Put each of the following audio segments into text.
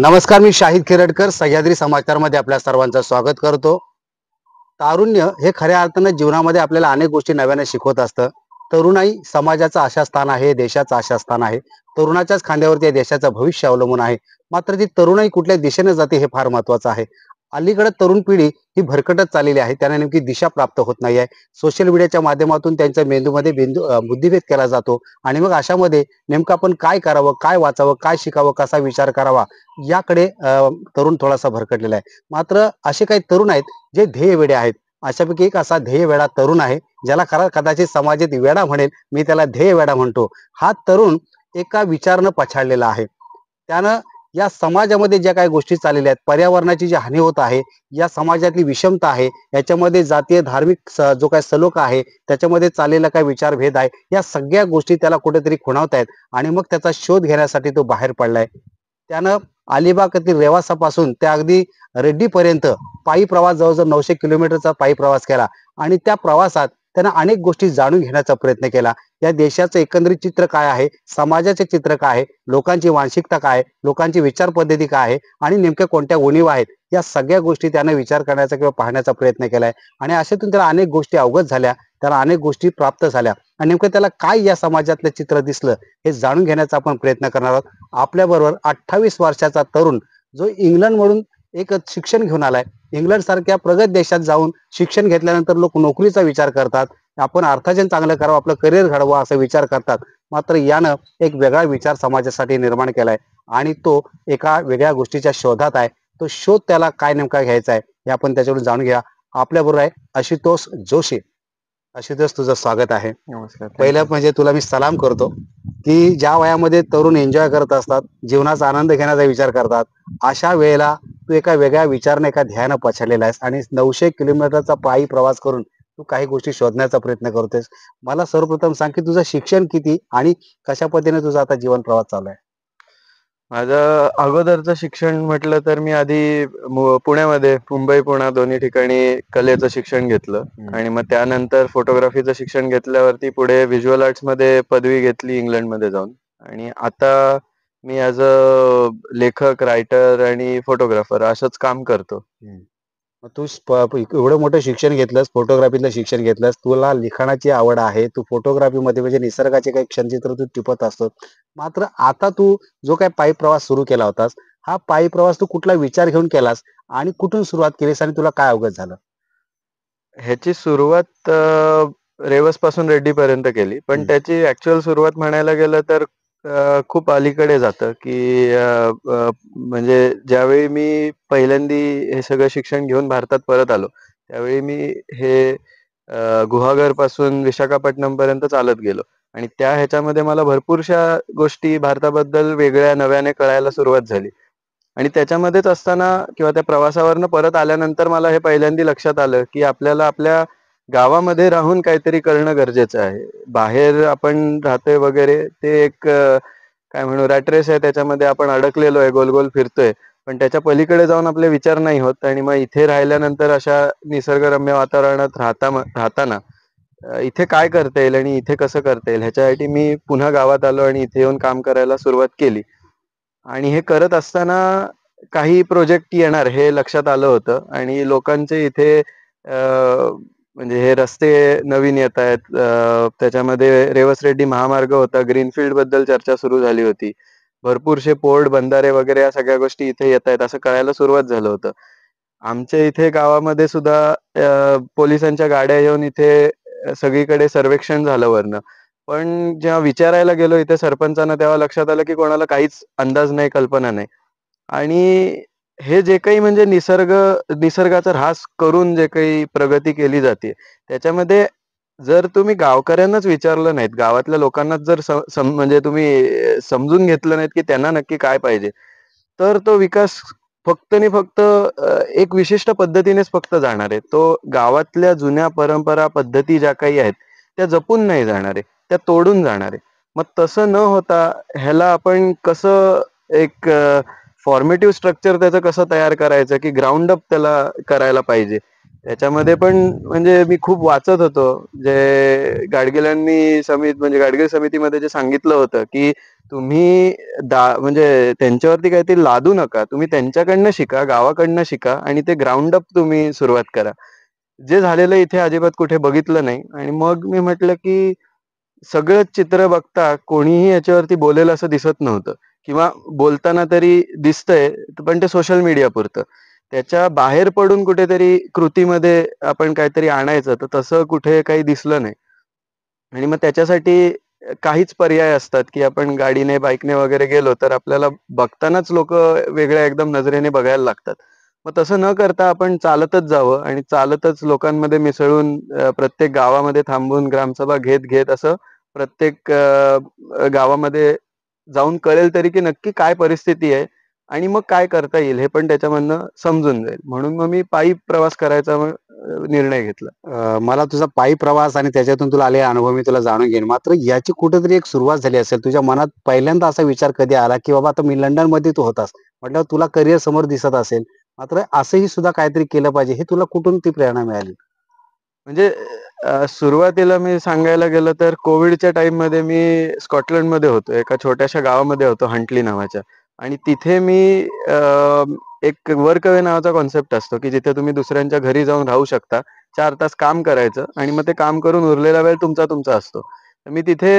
नमस्कार, मी शाहिद खिरडकर सह्याद्री समाचारमध्ये आपल्या सर्वांचं स्वागत करतो. तारुण्य हे खऱ्या अर्थानं जीवनामध्ये आपल्याला अनेक गोष्टी नव्याने शिकवत असतं. तरुणाई समाजाचं आशास्थान आहे, देशाचं आशास्थान आहे. तरुणाच्याच खांद्यावरती या देशाचं भविष्य अवलंबून आहे. मात्र ती तरुणाई कुठल्या दिशेने जाते हे फार महत्वाचं आहे. अलीकडे तरुण पिढी ही भरकटत चाललेली आहे. त्यांना नेमकी दिशा प्राप्त होत नाही आहे. सोशल मीडियाच्या माध्यमातून त्यांच्या मेंदूमध्ये बुद्धिभेद केला जातो आणि मग अशामध्ये नेमकं आपण काय करावं, काय वाचावं, काय शिकावं, कसा विचार करावा याकडे तरुण थोडासा भरकटलेला आहे. मात्र असे काही तरुण आहेत जे ध्येयवेडे आहेत. अशापैकी एक असा ध्येयवेडा तरुण आहे, ज्याला खरा कदाचित समाजात वेडा म्हणेल, मी त्याला ध्येयवेडा म्हणतो. हा तरुण एका विचारानं पछाडलेला आहे. त्यानं या समाजामध्ये ज्या काही गोष्टी चाललेल्या आहेत, पर्यावरणाची जी हानी होत आहे, या समाजातली विषमता आहे, याच्यामध्ये जातीय धार्मिक जो काही सलोखा आहे, त्याच्यामध्ये चाललेला काही विचारभेद आहे, या सगळ्या गोष्टी त्याला कुठेतरी खुणावतायत आणि मग त्याचा शोध घेण्यासाठी तो बाहेर पडलाय. त्यानं अलिबाग येथील रेवासापासून त्या अगदी रेड्डीपर्यंत पायी प्रवास, जवळजवळ 900 किलोमीटरचा पायी प्रवास केला आणि त्या प्रवासात त्यानं अनेक गोष्टी जाणून घेण्याचा प्रयत्न केला. या देशाचं एकंदरीत चित्र काय आहे, समाजाचे चित्र काय आहे, लोकांची मानसिकता काय आहे, लोकांची विचार पद्धती काय आहे आणि नेमक्या कोणत्या उणीवा आहेत, या सगळ्या गोष्टी त्यानं विचार करण्याचा किंवा पाहण्याचा प्रयत्न केलाय. आणि अशातून त्याला अनेक गोष्टी अवगत झाल्या, त्याला अनेक गोष्टी प्राप्त झाल्या आणि नेमकं त्याला काय या समाजातलं चित्र दिसलं हे जाणून घेण्याचा आपण प्रयत्न करणार आहोत. आपल्याबरोबर 28 वर्षाचा तरुण, जो इंग्लंडमधून एक शिक्षण घेऊन आलाय. इंग्लंड सारख्या प्रगत देशात जाऊन शिक्षण घेतल्यानंतर लोक नोकरीचा विचार करतात, आपण अर्थार्जन चांगलं करावं, आपलं करिअर घडवा असा विचार करतात. मात्र यानं एक वेगळा विचार समाजासाठी निर्माण केलाय आणि तो एका वेगळ्या गोष्टीच्या शोधात आहे. तो शोध त्याला काय नेमका घ्यायचा आहे हे आपण त्याच्याकडून जाणून घ्या. आपल्याबरोबर आहे आशुतोष जोशी. आशुतोष, तुझं स्वागत आहे. नमस्कार. पहिलं म्हणजे तुला मी सलाम करतो की ज्या वयामध्ये तरुण एन्जॉय करत असतात, जीवनाचा आनंद घेण्याचा विचार करतात, अशा वेळेला तू एका वेगळ्या विचाराने, एका ध्येयानं पछाडलेला आहेस आणि 900 किलोमीटरचा पायी प्रवास करून तू काही गोष्टी शोधण्याचा प्रयत्न करतोयस. मला सर्वप्रथम सांग की तुझं शिक्षण किती आणि कशा पद्धतीने तुझा आता जीवन प्रवास चालू आहे. माझं अगोदरचं शिक्षण म्हटलं तर मी आधी पुण्यामध्ये, मुंबई पुणा दोन्ही ठिकाणी कलेचं शिक्षण घेतलं आणि मग त्यानंतर फोटोग्राफीचं शिक्षण घेतल्यावरती पुढे व्हिज्युअल आर्ट्स मध्ये पदवी घेतली इंग्लंडमध्ये जाऊन. आणि आता मी ॲज अ लेखक, रायटर आणि फोटोग्राफर असंच काम करतो. मग तू एवढं मोठं शिक्षण घेतलंस, फोटोग्राफीतलं शिक्षण घेतलंस, तुला लिखाणाची आवड आहे, तू फोटोग्राफीमध्ये म्हणजे निसर्गाचे काही क्षणचित्र तू टिपत असतो. मात्र आता तू जो काही पायी प्रवास सुरू केला होतास, हा पायी प्रवास तू कुठला विचार घेऊन केलास आणि कुठून सुरुवात केलीस आणि तुला काय अवगत झालं? ह्याची सुरुवात रेवस पासून रेड्डी पर्यंत केली, पण त्याची ऍक्च्युअल सुरुवात म्हणायला गेलं तर खूप अलीकडे जातं की म्हणजे ज्यावेळी मी पहिल्यांदी हे सगळं शिक्षण घेऊन भारतात परत आलो, त्यावेळी मी हे गुहागर पासून विशाखापट्टणम पर्यंत चालत गेलो आणि त्या ह्याच्यामध्ये मला भरपूरशा गोष्टी भारताबद्दल वेगळ्या नव्याने कळायला सुरुवात झाली. आणि त्याच्यामध्येच असताना किंवा त्या प्रवासावरनं परत आल्यानंतर मला हे पहिल्यांदा लक्षात आलं की आपल्याला आपल्या गावामध्ये राहून काहीतरी करणं गरजेचं आहे. बाहेर आपण राहतोय वगैरे ते एक काय म्हणू रॅट रेस आहे, त्याच्यामध्ये आपण अडकलेलो आहे, गोल गोल फिरतोय, पण त्याच्या पलीकडे जाऊन आपले विचार नाही होत. आणि मग इथे राहिल्यानंतर अशा निसर्गरम्य वातावरणात राहताना इथे काय करता येईल आणि इथे कसं करता येईल ह्याच्यासाठी मी पुन्हा गावात आलो आणि इथे येऊन काम करायला सुरुवात केली. आणि हे करत असताना काही प्रोजेक्ट येणार हे लक्षात आलं होतं आणि लोकांचे इथे म्हणजे हे रस्ते नवीन येत आहेत, त्याच्यामध्ये रेवस रेड्डी महामार्ग होता, ग्रीनफील्ड बद्दल चर्चा सुरू झाली होती, भरपूरशे पोर्ट बंधारे वगैरे या सगळ्या गोष्टी इथे येत आहेत असं कळायला सुरुवात झालं होतं. आमच्या इथे गावामध्ये सुद्धा पोलिसांच्या गाड्या येऊन इथे सगळीकडे सर्वेक्षण झालं वरनं. पण जेव्हा विचारायला गेलो इथे सरपंचांना, तेव्हा लक्षात आलं की कोणाला काहीच अंदाज नाही, कल्पना नाही. आणि हे जे काही म्हणजे निसर्गाचा ऱ्हास करून जे काही प्रगती केली जाते, त्याच्यामध्ये जर तुम्ही गावकऱ्यांनाच विचारलं नाहीत, गावातल्या लोकांनाच जर म्हणजे तुम्ही समजून घेतलं नाहीत की त्यांना नक्की काय पाहिजे, तर तो विकास फक्त आणि फक्त एक विशिष्ट पद्धतीनेच फक्त जाणार आहे. तो गावातल्या जुन्या परंपरा, पद्धती ज्या काही आहेत त्या जपून नाही जाणार आहे, त्या तोडून जाणार आहे. मग तसं न होता ह्याला आपण कसं एक फॉर्मेटिव्ह स्ट्रक्चर त्याचं कसं तयार करायचं की ग्राउंड अप त्याला करायला पाहिजे, त्याच्यामध्ये पण म्हणजे मी खूप वाचत होतो, जे गाडगिलांनी म्हणजे गाडगीळ समितीमध्ये जे सांगितलं होतं की तुम्ही म्हणजे त्यांच्यावरती काहीतरी लादू नका, तुम्ही त्यांच्याकडनं शिका, गावाकडनं शिका आणि ते ग्राउंड अप तुम्ही सुरुवात करा. जे झालेलं इथे अजिबात कुठे बघितलं नाही. आणि मग मी म्हटलं की सगळंच चित्र बघता कोणीही याच्यावरती बोलेल असं दिसत नव्हतं, किंवा बोलताना तरी दिसतंय पण ते सोशल मीडिया पुरतं. त्याच्या बाहेर पडून कुठेतरी कृतीमध्ये आपण काहीतरी आणायचं, तर तसं कुठे काही दिसलं नाही. आणि मग त्याच्यासाठी काहीच पर्याय असतात, की आपण गाडीने, बाईकने वगैरे गेलो तर आपल्याला बघतानाच लोकं वेगळ्या एकदम नजरेने बघायला लागतात. मग तसं न करता आपण चालतच जावं आणि चालतच लोकांमध्ये मिसळून प्रत्येक गावामध्ये थांबून ग्रामसभा घेत असं प्रत्येक गावामध्ये जाऊन कळेल तरी की नक्की काय परिस्थिती आहे आणि मग काय करता येईल हे पण त्याच्यामधनं समजून जाईल. म्हणून मग मी पायी प्रवास करायचा निर्णय घेतला. मला तुझा पायी प्रवास आणि त्याच्यातून तुला आलेले अनुभव मी तुला जाणून घेईन. मात्र याची कुठेतरी एक सुरुवात झाली असेल. तुझ्या मनात पहिल्यांदा असा विचार कधी आला, की बाबा आता मी लंडनमध्ये तू होतास. म्हटल्यावर तुला करिअर समोर दिसत असेल. मात्र असंही सुद्धा काहीतरी केलं पाहिजे. हे तुला कुठून ती प्रेरणा मिळाली? म्हणजे सुरुवातीला मी सांगायला गेलं तर कोविडच्या टाईममध्ये मी स्कॉटलंडमध्ये होतो. एका छोट्याशा गावामध्ये होतो हंटली नावाच्या. आणि तिथे मी एक वर्क अवे नावाचा कॉन्सेप्ट असतो, की जिथे तुम्ही दुसऱ्यांच्या घरी जाऊन राहू शकता. 4 तास काम करायचं आणि मग ते काम करून उरलेला वेळ तुमचा असतो. तर मी तिथे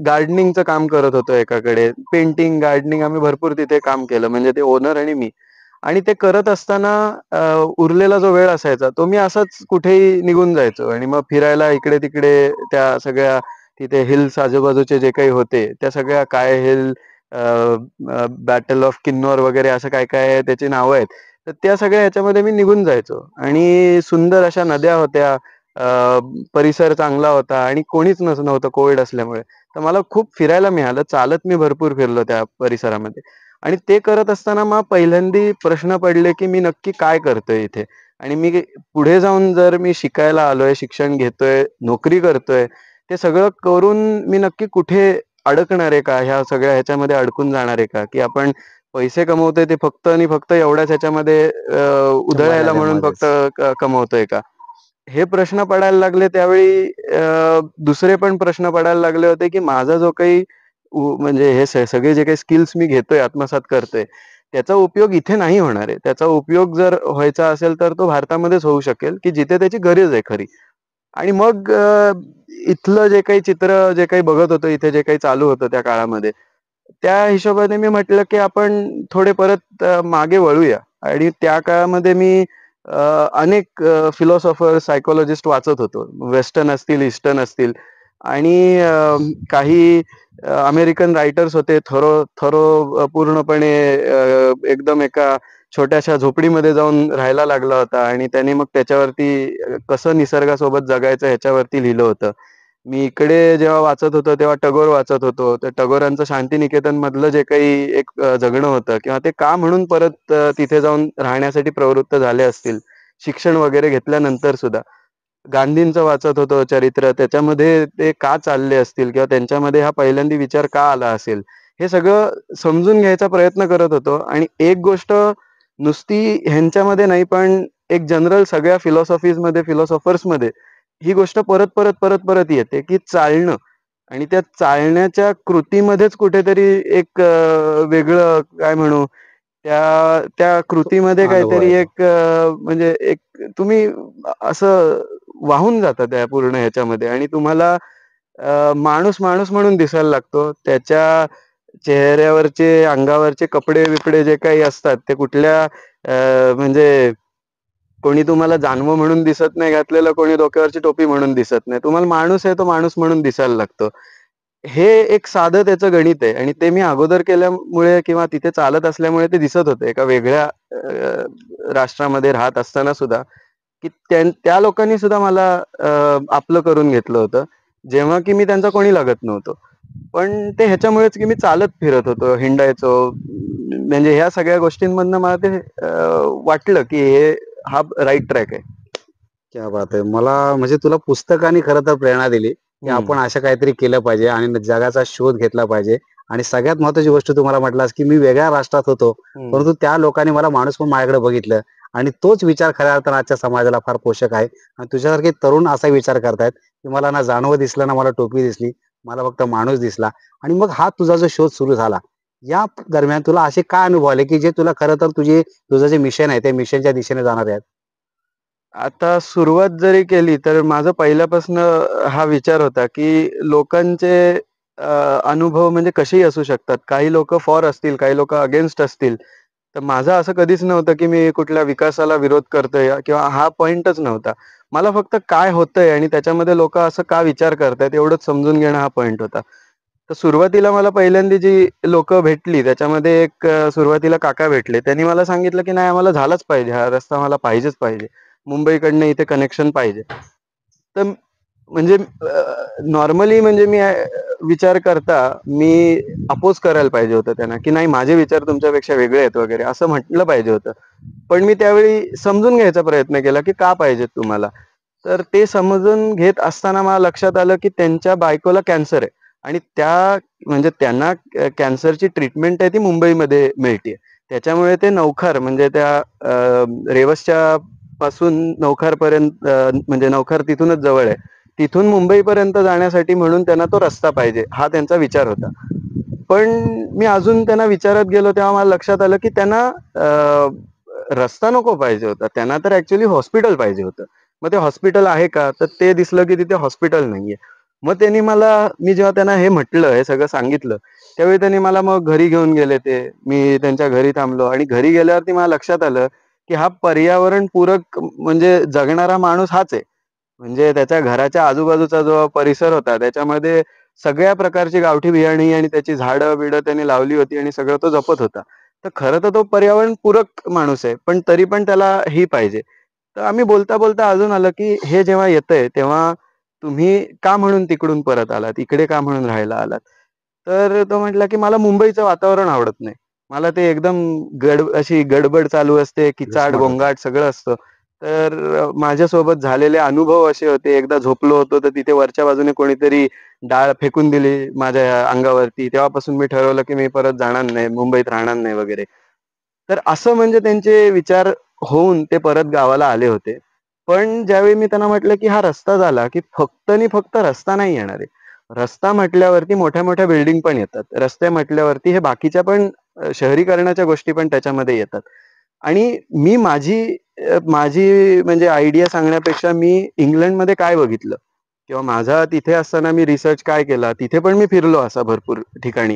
गार्डनिंगचं काम करत होतो एकाकडे. पेंटिंग, गार्डनिंग आम्ही भरपूर तिथे काम केलं. म्हणजे ते ओनर आणि मी. आणि ते करत असताना उरलेला जो वेळ असायचा तो मी असाच कुठेही निघून जायचो आणि मग फिरायला इकडे-तिकडे त्या सगळ्या तिथे हिल्स आजूबाजूचे जे काही होते, त्या सगळ्या काय हिल, बॅटल ऑफ किन्नौर वगैरे असं काय-काय त्याची नावं आहेत. तर त्या सगळ्या ह्याच्यामध्ये मी निघून जायचो आणि सुंदर अशा नद्या होत्या. परिसर चांगला होता आणि कोणीच नव्हतं कोविड असल्यामुळे. तर मला खूप फिरायला मिळालं. चालत मी भरपूर फिरलो त्या परिसरामध्ये. आणि ते करत असताना मग पहिल्यांदी प्रश्न पडले, की मी नक्की काय करतोय इथे? आणि मी पुढे जाऊन जर मी शिकायला आलोय, शिक्षण घेतोय, नोकरी करतोय, ते सगळं करून मी नक्की कुठे अडकणार आहे का? ह्या सगळ्या ह्याच्यामध्ये अडकून जाणार आहे का? की आपण पैसे कमवतोय ते फक्त आणि फक्त एवढ्याच ह्याच्यामध्ये उधळायला म्हणून फक्त मर्यादेमध्येच. कमवतोय का? हे प्रश्न पडायला लागले त्यावेळी दुसरे पण प्रश्न पडायला लागले होते, की माझा जो काही म्हणजे हे सगळे जे काही स्किल्स मी घेतोय, आत्मसात करतोय, त्याचा उपयोग इथे नाही होणार आहे. त्याचा उपयोग जर व्हायचा असेल, तर तो भारतामध्येच होऊ शकेल, की जिथे त्याची गरज आहे खरी. आणि मग इथलं जे काही चित्र जे काही बघत होतो, इथे जे काही चालू होतं त्या काळामध्ये, त्या हिशोबाने मी म्हटलं, की आपण थोडे परत मागे वळूया. आणि त्या काळामध्ये मी अनेक फिलॉसॉफर, सायकॉलॉजिस्ट वाचत होतो. वेस्टर्न असतील, ईस्टर्न असतील आणि काही अमेरिकन रायटर्स होते. थरो पूर्णपणे एकदम एका छोट्याशा झोपडीमध्ये जाऊन राहायला लागला होता आणि त्याने मग त्याच्यावरती कसं निसर्गासोबत जगायचं ह्याच्यावरती लिहिलं होतं. मी इकडे जेव्हा वाचत होतो, तेव्हा टागोर वाचत होतो. तर टागोरांचं शांतिनिकेतन मधलं जे काही एक जगणं होतं किंवा ते का म्हणून परत तिथे जाऊन राहण्यासाठी प्रवृत्त झाले असतील, शिक्षण वगैरे घेतल्यानंतर सुद्धा. गांधींचं वाचत होतो चरित्र, त्याच्यामध्ये ते का चालले असतील किंवा त्यांच्यामध्ये हा पहिल्यांदा विचार का आला असेल, हे सगळं समजून घ्यायचा प्रयत्न करत होतो. आणि एक गोष्ट नुसती ह्यांच्यामध्ये नाही, पण एक जनरल सगळ्या फिलॉसॉफीजमध्ये, फिलॉसॉफर्समध्ये ही गोष्ट परत येते, की चालणं आणि त्या चालण्याच्या कृतीमध्येच कुठेतरी एक वेगळं काय म्हणू, त्या त्या कृतीमध्ये अनुभव काहीतरी आहे तो. एक म्हणजे एक तुम्ही असं वाहून जाता त्या पूर्ण ह्याच्यामध्ये आणि तुम्हाला माणूस म्हणून दिसायला लागतो. त्याच्या चेहऱ्यावरचे, अंगावरचे कपडे-बिपडे जे काही असतात ते कुठल्या म्हणजे कोणी तुम्हाला जानवं म्हणून दिसत नाही घातलेलं, कोणी डोक्यावरची टोपी म्हणून दिसत नाही. तुम्हाला माणूस आहे तो माणूस म्हणून दिसायला लागतो. हे एक साधं त्याचं गणित आहे आणि ते मी अगोदर केल्यामुळे किंवा तिथे चालत असल्यामुळे ते दिसत होतं. एका वेगळ्या राष्ट्रामध्ये राहत असताना सुद्धा, की त्या लोकांनी सुद्धा मला आपलं करून घेतलं होतं. जेव्हा की मी त्यांचा कोणी लागत नव्हतो. पण ते ह्याच्यामुळेच की मी चालत फिरत होतो, हिंडायचो. म्हणजे ह्या सगळ्या गोष्टींमधनं मला ते वाटलं की हा राइट ट्रॅक आहे. क्या बात है! मला म्हणजे तुला पुस्तकाने खरं तर प्रेरणा दिली, की हं, आपण असं काहीतरी केलं पाहिजे आणि जगाचा शोध घेतला पाहिजे. आणि सगळ्यात महत्त्वाची गोष्ट तू मला म्हटलास, की मी वेगळ्या राष्ट्रात होतो, हं. परंतु त्या लोकांनी मला माणूस म्हणून माझ्याकडे बघितलं आणि तोच विचार खऱ्या अर्थानं आजच्या समाजाला फार पोषक आहे. आणि तुझ्यासारखे तरुण असा विचार करतायत की मला ना जानवं दिसलं ना मला टोपी दिसली, मला फक्त माणूस दिसला. आणि मग हा तुझा जो शोध सुरू झाला, या दरम्यान तुला असे काय अनुभव आले की जे तुला खरं तर तुझं जे मिशन आहे त्या मिशनच्या दिशेने जाणार आहेत? आता सुरुवात जरी केली तर माझं पहिल्यापासनं हा विचार होता, की लोकांचे अनुभव म्हणजे कसेही असू शकतात. काही लोकं फॉर असतील, काही लोकं अगेन्स्ट असतील. तर माझं असं कधीच नव्हतं, की मी कुठल्या विकासाला विरोध करतोय किंवा हा पॉइंटच नव्हता. मला फक्त काय होतंय आणि त्याच्यामध्ये लोकं असं का विचार करतायत एवढंच समजून घेणं हा पॉइंट होता. तर सुरुवातीला मला पहिल्यांदा जी लोकं भेटली त्याच्यामध्ये एक सुरुवातीला काका भेटले. त्यांनी मला सांगितलं, की "नाही आम्हाला झालाच पाहिजे. हा रस्ता मला पाहिजेच पाहिजे. मुंबईकडनं इथे कनेक्शन पाहिजे." तर म्हणजे नॉर्मली म्हणजे विचार करता मी अपोज करायला पाहिजे होतं त्यांना, की नाही माझे विचार तुमच्यापेक्षा वेगळे आहेत वगैरे असं म्हटलं पाहिजे होतं. पण मी त्यावेळी समजून घ्यायचा प्रयत्न केला, की का पाहिजेत तुम्हाला? तर ते समजून घेत असताना मला लक्षात आलं, की त्यांच्या बायकोला कॅन्सर आहे आणि म्हणजे त्यांना कॅन्सरची ट्रीटमेंट आहे ती मुंबईमध्ये मिळतीये. त्याच्यामुळे ते नौखार म्हणजे त्या रेवसच्या पासून नौखारपर्यंत म्हणजे नौखार तिथूनच जवळ आहे. तिथून मुंबईपर्यंत जाण्यासाठी म्हणून त्यांना तो रस्ता पाहिजे, हा त्यांचा विचार होता. पण मी अजून त्यांना विचारत गेलो तेव्हा मला लक्षात आलं, की त्यांना रस्ता नको पाहिजे होता. त्यांना तर ॲक्चुअली हॉस्पिटल पाहिजे होतं. मग ते हॉस्पिटल आहे का? तर ते दिसलं, की तिथे हॉस्पिटल नाहीये. मग त्यांनी मी जेव्हा त्यांना हे म्हटलं, हे सगळं सांगितलं, त्यावेळी त्यांनी मला मग घरी घेऊन गेले ते. मी त्यांच्या घरी थांबलो आणि घरी गेल्यावरती मला लक्षात आलं, की हा पर्यावरणपूरक म्हणजे जगणारा माणूस हाच आहे. म्हणजे त्याच्या घराच्या आजूबाजूचा जो परिसर होता त्याच्यामध्ये सगळ्या प्रकारची गावठी बियाणी आणि त्याची झाडं-बिडं त्याने लावली होती आणि सगळं तो जपत होता. तर खरं तर तो पर्यावरणपूरक माणूस आहे. पण तरी पण त्याला ही पाहिजे. तर आम्ही बोलता-बोलता अजून आलं, की हे जेव्हा येतंय तेव्हा तुम्ही का म्हणून तिकडून परत आलात? इकडे का म्हणून राहायला आलात? तर तो म्हटला, की मला मुंबईचं वातावरण आवडत नाही. मला ते एकदम अशी गडबड चालू असते, किचाड, घुसमट होते. गोंगाट सगळं असतं. तर माझ्यासोबत झालेले अनुभव असे होते. एकदा झोपलो होतो, तर तिथे वरच्या बाजूने कोणीतरी डाळ फेकून दिली माझ्या अंगावरती. तेव्हापासून मी ठरवलं, की मी परत जाणार नाही, मुंबईत राहणार नाही वगैरे. तर असं म्हणजे त्यांचे विचार होऊन ते परत गावाला आले होते. पण ज्यावेळी मी त्यांना म्हटलं, की हा रस्ता झाला, की फक्त आणि फक्त रस्ता नाही येणार आहे. रस्ता म्हटल्यावरती मोठ्या-मोठ्या बिल्डिंग पण येतात. रस्ते म्हटल्यावरती हे बाकीच्या पण शहरीकरणाच्या गोष्टी पण त्याच्यामध्ये येतात. आणि मी माझी म्हणजे आयडिया सांगण्यापेक्षा मी इंग्लंडमध्ये काय बघितलं किंवा माझा तिथे असताना मी रिसर्च काय केला, तिथे पण मी फिरलो असा भरपूर ठिकाणी.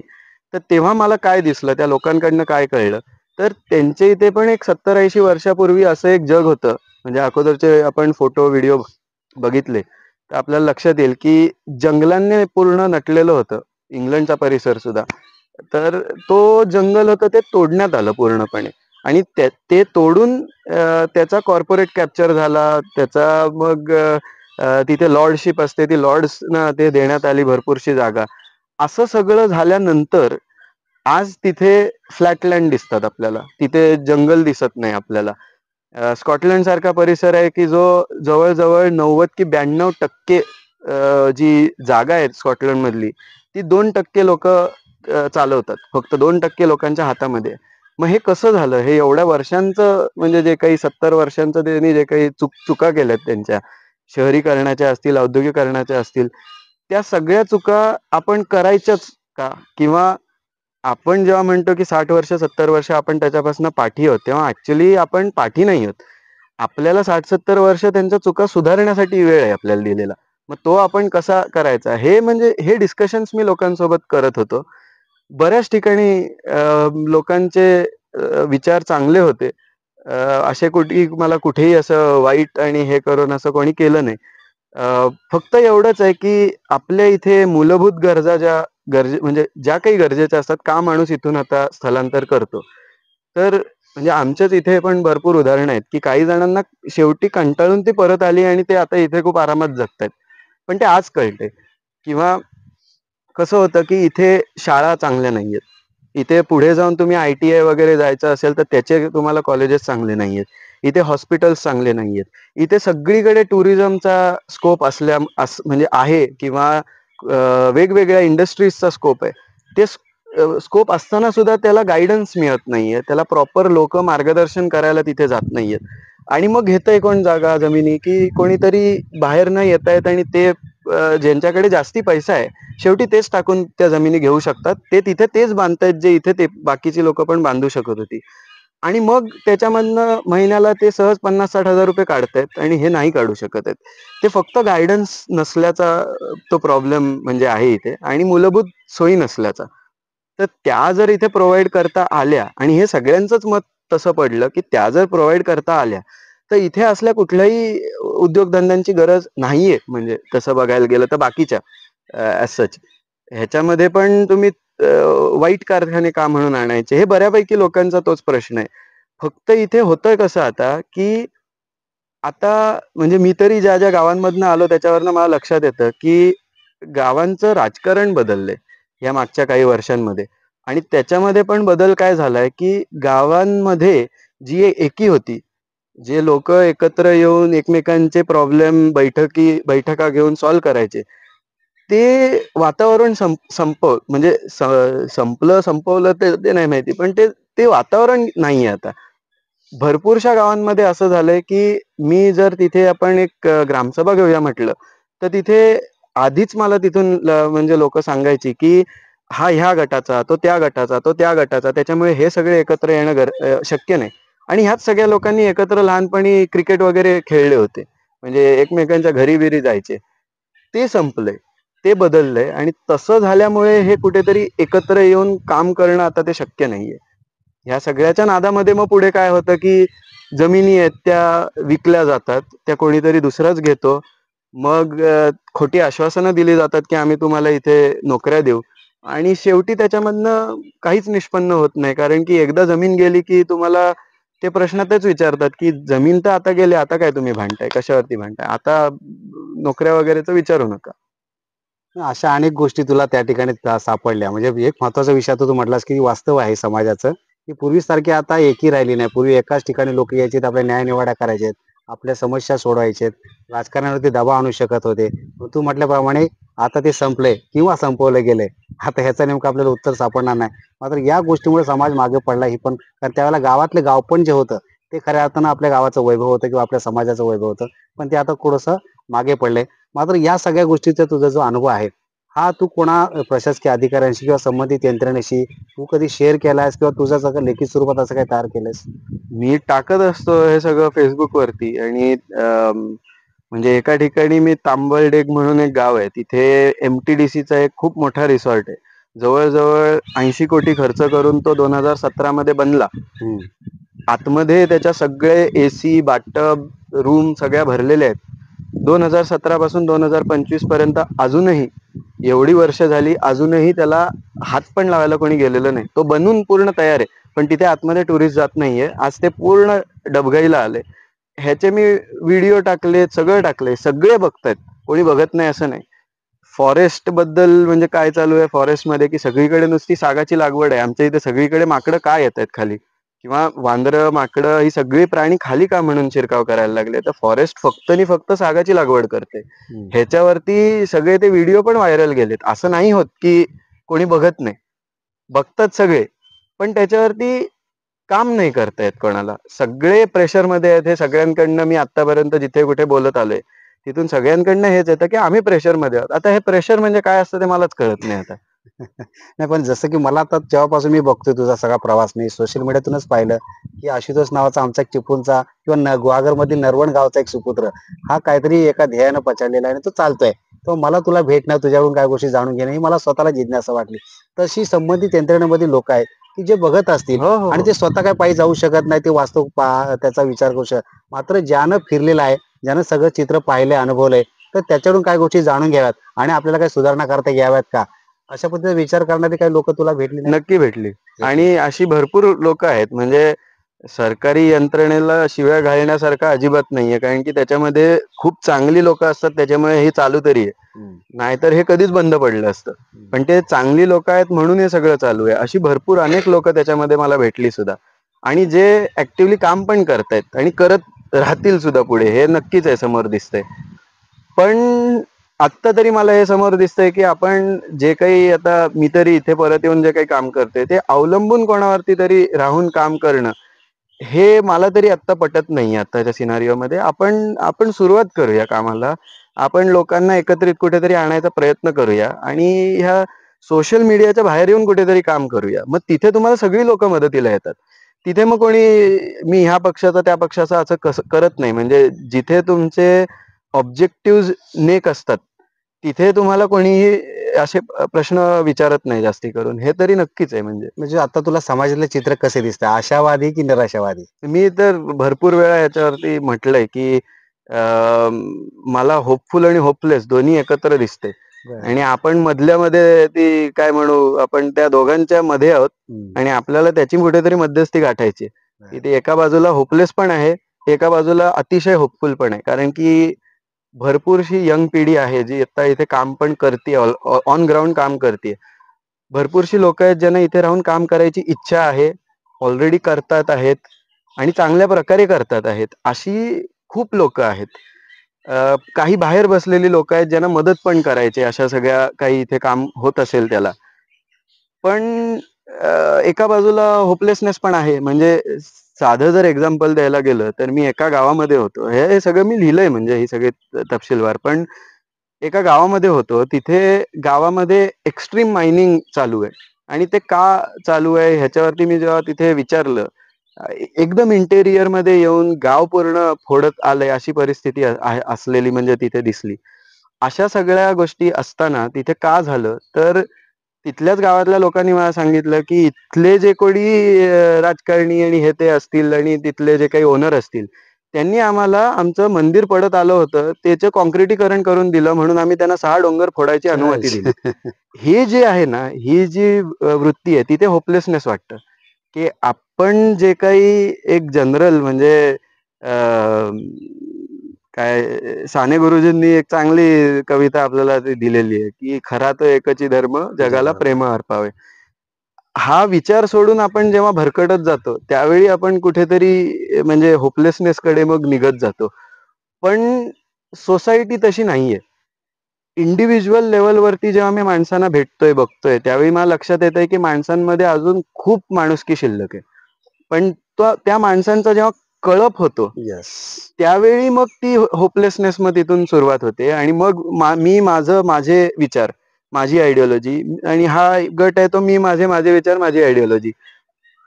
तर तेव्हा मला काय दिसलं, त्या लोकांकडनं काय कळलं, तर त्यांच्या इथे पण एक 70-80 वर्षापूर्वी असं एक जग होतं. म्हणजे अगोदरचे आपण फोटो, व्हिडिओ बघितले, तर आपल्याला लक्षात येईल, की जंगलांनी पूर्ण नटलेलं होतं इंग्लंडचा परिसर सुद्धा. तर तो जंगल होतं ते तोडण्यात आलं पूर्णपणे आणि ते तोडून त्याचा कॉर्पोरेट कॅप्चर झाला. त्याचा मग तिथे लॉर्डशिप असते, ती लॉर्ड्सना ते देण्यात आली भरपूरशी जागा. असं सगळं झाल्यानंतर आज तिथे फ्लॅटलँड दिसतात आपल्याला. तिथे जंगल दिसत नाही आपल्याला. स्कॉटलंड सारखा परिसर आहे, की जो जवळ-जवळ 90 की 92% जी जागा आहे स्कॉटलंडमधली, ती 2% लोकं चालवतात. फक्त 2% लोकांच्या हातामध्ये आहे. मग हे कसं झालं? हे एवढ्या वर्षांचं म्हणजे जे काही 70 वर्षांचं त्यांनी जे काही चुका केल्यात त्यांच्या, शहरीकरणाच्या असतील, औद्योगिकरणाच्या असतील, त्या सगळ्या चुका आपण करायच्याच का? किंवा आपण जेव्हा म्हणतो, की 60 वर्ष, 70 वर्ष आपण त्याच्यापासून पाठी आहोत, तेव्हा ॲक्चुअली आपण पाठी नाही आहोत. आपल्याला 60-70 वर्ष त्यांच्या चुका सुधारण्यासाठी वेळ आहे आपल्याला दिलेला. मग तो आपण कसा करायचा? हे म्हणजे हे डिस्कशन्स मी लोकांसोबत करत होतो. बऱ्याच ठिकाणी लोकांचे विचार चांगले होते. अ, असे मला कुठेही असं वाईट आणि हे करून असं कोणी केलं नाही. फक्त एवढंच आहे, की आपल्या इथे मूलभूत गरजा म्हणजे ज्या काही गरजेच्या असतात, का माणूस इथून आता स्थलांतर करतो. तर म्हणजे आमच्याच इथे पण भरपूर उदाहरणं आहेत, की काही जणांना शेवटी कंटाळून ती परत आली आणि ते आता इथे खूप आरामात जगतायत. पण ते आज कळतंय किंवा कसं होतं, की इथे शाळा चांगल्या नाहीयेत. इथे पुढे जाऊन तुम्ही आय-टी-आय वगैरे जायचं असेल, तर त्याचे तुम्हाला कॉलेजेस चांगले नाहीयेत. इथे हॉस्पिटल्स चांगले नाहीयेत. इथे सगळीकडे टुरिझमचा स्कोप म्हणजे आहे किंवा वेगवेगळ्या इंडस्ट्रीजचा स्कोप आहे. ते स्कोप असताना सुद्धा त्याला गायडन्स मिळत नाहीये, त्याला प्रॉपर लोक मार्गदर्शन करायला तिथे जात नाहीयेत. आणि मग घेतंय कोण जागा जमिनी, की कोणीतरी बाहेर न येता येत आणि ते ज्यांच्याकडे जास्ती पैसा आहे शेवटी तेच टाकून त्या जमिनी घेऊ शकतात. ते तिथे तेच बांधतायत जे इथे ते बाकीची लोक पण बांधू शकत होती. आणि मग त्याच्यामधनं महिन्याला ते सहज 50-60 हजार रुपये काढतायत आणि हे नाही काढू शकत आहेत. ते फक्त गायडन्स नसल्याचा तो प्रॉब्लेम म्हणजे आहे इथे, आणि मूलभूत सोयी नसल्याचा. तर त्या जर इथे प्रोव्हाइड करता आल्या, आणि हे सगळ्यांचंच मत तसं पडलं की त्या जर प्रोव्हाइड करता आल्या, तर इथे असल्या कुठल्याही उद्योगधंद्यांची गरज नाहीये. म्हणजे तसं बघायला गेलं तर बाकीच्या ऍज सच ह्याच्यामध्ये पण तुम्ही वाईट कारखाने का म्हणून आणायचे, हे बऱ्यापैकी लोकांचा तोच प्रश्न आहे. फक्त इथे होतंय कसं आता, की आता म्हणजे मी तरी ज्या ज्या गावांमधनं आलो त्याच्यावरनं मला लक्षात येतं की गावांचं राजकारण बदललंय या मागच्या काही वर्षांमध्ये. आणि त्याच्यामध्ये पण बदल काय झालाय, की गावांमध्ये जी एकी होती, जे लोक एकत्र येऊन एकमेकांचे प्रॉब्लेम बैठका घेऊन सॉल्व्ह करायचे, ते वातावरण म्हणजे संपवलं ते नाही माहिती, पण ते ते वातावरण नाहीये आता. भरपूरशा गावांमध्ये असं झालंय, की मी जर तिथे आपण एक ग्रामसभा घेऊया म्हटलं, तर तिथे आधीच मला तिथून म्हणजे लोक सांगायची, की हा ह्या गटाचा, तो त्या गटाचा, तो त्या गटाचा, त्याच्यामुळे हे सगळे एकत्र येणं शक्य नाही. आणि ह्याच सगळ्या लोकांनी एकत्र लहानपणी क्रिकेट वगैरे खेळले होते, म्हणजे एकमेकांच्या घरी बिरी जायचे. ते संपलंय, ते बदललंय, आणि तसं झाल्यामुळे हे कुठेतरी एकत्र येऊन काम करणं आता ते शक्य नाहीये. ह्या सगळ्याच्या नादामध्ये मग पुढे काय होतं, की जमिनी आहेत त्या विकल्या जातात, त्या कोणीतरी दुसराच घेतो. मग खोटी आश्वासनं दिली जातात, की आम्ही तुम्हाला इथे नोकऱ्या देऊ, आणि शेवटी त्याच्यामधनं काहीच निष्पन्न होत नाही. कारण की एकदा जमीन गेली की तुम्हाला ते प्रश्न तेच विचारतात, की जमीन तर आता गेले, आता काय तुम्ही भांडताय, कशावरती भांडताय, आता नोकऱ्या वगैरेचं विचारू नका. अशा अनेक गोष्टी तुला त्या ठिकाणी सापडल्या. म्हणजे एक महत्वाचा विषय आता तू म्हटलास, की वास्तव आहे समाजाचं, की पूर्वीसारखी आता एकी राहिली नाही. पूर्वी एकाच ठिकाणी लोक यायचे, आपल्या न्यायनिवाडा करायचे, आपल्या समस्या सोडवायचे, राजकारणावरती दबाव आणू शकत होते. पण तू म्हटल्याप्रमाणे आता ते संपले किंवा संपवलं गेले. आता ह्याचं नेमकं आपल्याला उत्तर सापडणार नाही. मात्र या गोष्टीमुळे समाज मागे पडला. ही पण कारण त्यावेळेला गावातलं गावपण जे होतं, ते खऱ्या अर्थानं आपल्या गावाचं वैभव होतं किंवा आपल्या समाजाचं वैभव होतं. पण ते आता थोडंसं मागे पडलंय. मात्र या सगळ्या गोष्टीचा तुझा जो अनुभव आहे, हा तू कोणा प्रशासकीय अधिकाऱ्यांशी किंवा संबंधित यंत्रणेशी तू कधी शेअर केलायस किंवा तुझं सगळं लेखी स्वरूपात असं काही तयार केलंस? मी टाकत असतो हे सगळं फेसबुक वरती. आणि म्हणजे एका ठिकाणी मी तांबलडेग म्हणून एक गाव आहे, तिथे एमटीडीसीचा एक खूप मोठा रिसॉर्ट आहे. जवळजवळ 80 कोटी खर्च करून तो 2017 मध्ये बनला. आतमध्ये त्याच्या सगळे एसी, बाथटब, रूम सगळ्या भरलेल्या आहेत. 2017 पासून 2025 पर्यंत अजूनही, एवढी वर्ष झाली, अजूनही त्याला हात पण लावायला कोणी गेलेलं नाही. तो बनून पूर्ण तयार आहे, पण तिथे आतमध्ये टुरिस्ट जात नाहीये. आज ते पूर्ण डबघाईला आले. ह्याचे मी व्हिडिओ टाकले, सगळं टाकले, सगळे बघतायत, कोणी बघत नाही असं नाही. फॉरेस्ट बद्दल म्हणजे काय चालू आहे फॉरेस्ट मध्ये, की सगळीकडे नुसती सागाची लागवड आहे. आमच्या इथे सगळीकडे माकडं का येत आहेत खाली, किंवा वांदरं, माकडं, ही सगळी प्राणी खाली का म्हणून शिरकाव करायला लागले. तर फॉरेस्ट फक्त आणि फक्त सागाची लागवड करते. ह्याच्यावरती सगळे ते व्हिडिओ पण व्हायरल गेलेत. असं नाही होत की कोणी बघत नाही, बघतात सगळे, पण त्याच्यावरती काम नाही करतायत कोणाला. सगळे प्रेशर मध्ये आहेत. हे सगळ्यांकडनं मी आतापर्यंत जिथे कुठे बोलत आलोय तिथून सगळ्यांकडनं हेच येतं, की आम्ही प्रेशर मध्ये आहोत. आता हे प्रेशर म्हणजे काय असतं ते मलाच कळत नाही आता. नाही, पण जसं की मला आता जेव्हापासून मी बघतोय तुझा सगळा प्रवास, मी सोशल मीडियातूनच पाहिलं, की आशुतोष नावाचा आमचा एक चिपळूणचा किंवा गुहागर मधील नरवण गावचा एक सुपुत्र, हा काहीतरी एका ध्येयानं पछाडलेला आहे आणि तो चालतोय. तो मला तुला भेटणं, तुझ्याकडून काय गोष्टी जाणून घेणं, ही मला स्वतःला जिज्ञासा वाटली. तशी संबंधित यंत्रणेमधील लोक आहेत, की जे बघत असतील हो हो आणि हो. ते स्वतः काय पायी जाऊ शकत नाही, ते वास्तव त्याचा विचार करू शकत. मात्र ज्यानं फिरलेलं आहे, ज्यानं सगळं चित्र पाहिलंय, अनुभवलंय, तर त्याच्याकडून काय गोष्टी जाणून घ्याव्यात आणि आपल्याला काय सुधारणा करता याव्यात का, अशा पद्धतीने विचार करणारे काही लोक तुला भेटली नाही? नक्की भेटली. भेटली. आणि अशी भरपूर लोक आहेत. म्हणजे सरकारी यंत्रणेला शिव्या घालण्यासारखं अजिबात नाहीये, कारण की त्याच्यामध्ये खूप चांगली लोक असतात, त्याच्यामुळे हे चालू तरी आहे. हम्म. नाहीतर हे कधीच बंद पडलं असतं. हम्म. पण ते चांगली लोक आहेत म्हणून हे सगळं चालू आहे. अशी भरपूर अनेक लोक त्याच्यामध्ये मला भेटली सुद्धा, आणि जे ऍक्टिव्हली काम पण करतायत आणि करत राहतील सुद्धा पुढे, हे नक्कीच आहे, समोर दिसतंय. पण आत्ता तरी मला हे समोर दिसतंय की आपण जे काही आता मी तरी इथे परत येऊन जे काही काम करते ते अवलंबून कोणावरती तरी राहून काम करणं हे मला तरी आत्ता पटत नाही आत्ताच्या सिनारिओमध्ये. आपण आपण सुरुवात करूया कामाला. आपण लोकांना एकत्रित कुठेतरी आणायचा प्रयत्न करूया आणि ह्या सोशल मीडियाच्या बाहेर येऊन कुठेतरी काम करूया. मग तिथे तुम्हाला सगळी लोक मदतीला येतात. तिथे मग कोणी मी ह्या पक्षाचा त्या पक्षाचा असं कसं करत नाही. म्हणजे जिथे तुमचे ऑब्जेक्टिव्ह नेक असतात तिथे तुम्हाला कोणीही असे प्रश्न विचारत नाही जास्ती करून. हे तरी नक्कीच आहे. म्हणजे म्हणजे आता तुला समाजातले चित्र कसे दिसतं, आशावादी की निराशावादी? मी तर भरपूर वेळा याच्यावरती म्हटलंय की मला होपफुल आणि होपलेस दोन्ही एकत्र दिसते आणि आपण मधल्या मध्ये ती काय म्हणू आपण त्या दोघांच्या मध्ये आहोत आणि आपल्याला त्याची कुठेतरी मध्यस्थी गाठायची की ते एका बाजूला होपलेस पण आहे, एका बाजूला अतिशय होपफुल पण आहे. कारण की भरपूरशी यंग पिढी आहे जी आता इथे काम पण करते, ऑन ग्राउंड काम करते. भरपूरशी लोक आहेत ज्यांना इथे राहून काम करायची इच्छा आहे, ऑलरेडी करतात आहेत आणि चांगल्या प्रकारे करतात आहेत. अशी खूप लोक आहेत. काही बाहेर बसलेली लोक आहेत ज्यांना मदत पण करायची अशा सगळ्या काही इथे काम होत असेल त्याला. पण एका बाजूला होपलेसनेस पण आहे. म्हणजे साधं जर एक्झाम्पल द्यायला गेलं तर मी एका गावामध्ये होतो. हे सगळं मी लिहिलंय म्हणजे ही सगळे तपशीलवार. पण एका गावामध्ये होतो. तिथे गावामध्ये एक्स्ट्रीम मायनिंग चालू आहे आणि ते का चालू आहे ह्याच्यावरती मी जेव्हा तिथे विचारलं एकदम इंटेरियर मध्ये येऊन गाव पूर्ण फोडत आलंय अशी परिस्थिती असलेली म्हणजे तिथे दिसली. अशा सगळ्या गोष्टी असताना तिथे का झालं तर तिथल्याच गावातल्या लोकांनी मला सांगितलं की इथले जे कोणी राजकारणी आणि हे ते असतील आणि तिथले जे काही ओनर असतील त्यांनी आम्हाला आमचं मंदिर पडत आलं होतं त्याचं कॉन्क्रिटीकरण करून दिलं म्हणून आम्ही त्यांना 6 डोंगर फोडायची अनुमती दिली. हे जे आहे ना ही जी वृत्ती आहे तिथे होपलेसनेस वाटतं की आपण जे काही एक जनरल म्हणजे काय साने गुरुजींनी एक चांगली कविता आपल्याला दिलेली आहे की खरा तो एकची धर्म जगाला प्रेम अर्पावे. हा विचार सोडून आपण जेव्हा भरकटत जातो त्यावेळी आपण कुठेतरी म्हणजे होपलेसनेस कडे मग निघत जातो. पण सोसायटी तशी नाहीये. इंडिव्हिज्युअल लेवलवरती जेव्हा मी माणसांना भेटतोय बघतोय त्यावेळी मला लक्षात येतंय की माणसांमध्ये अजून खूप माणुसकी शिल्लक आहे. पण त्या माणसांचा जेव्हा कळप होतो त्यावेळी मग ती होपलेसनेस मग तिथून सुरुवात होते आणि मग मी माझे विचार माझी आयडिओलॉजी आणि हा गट आहे तो मी माझे विचार माझी आयडिओलॉजी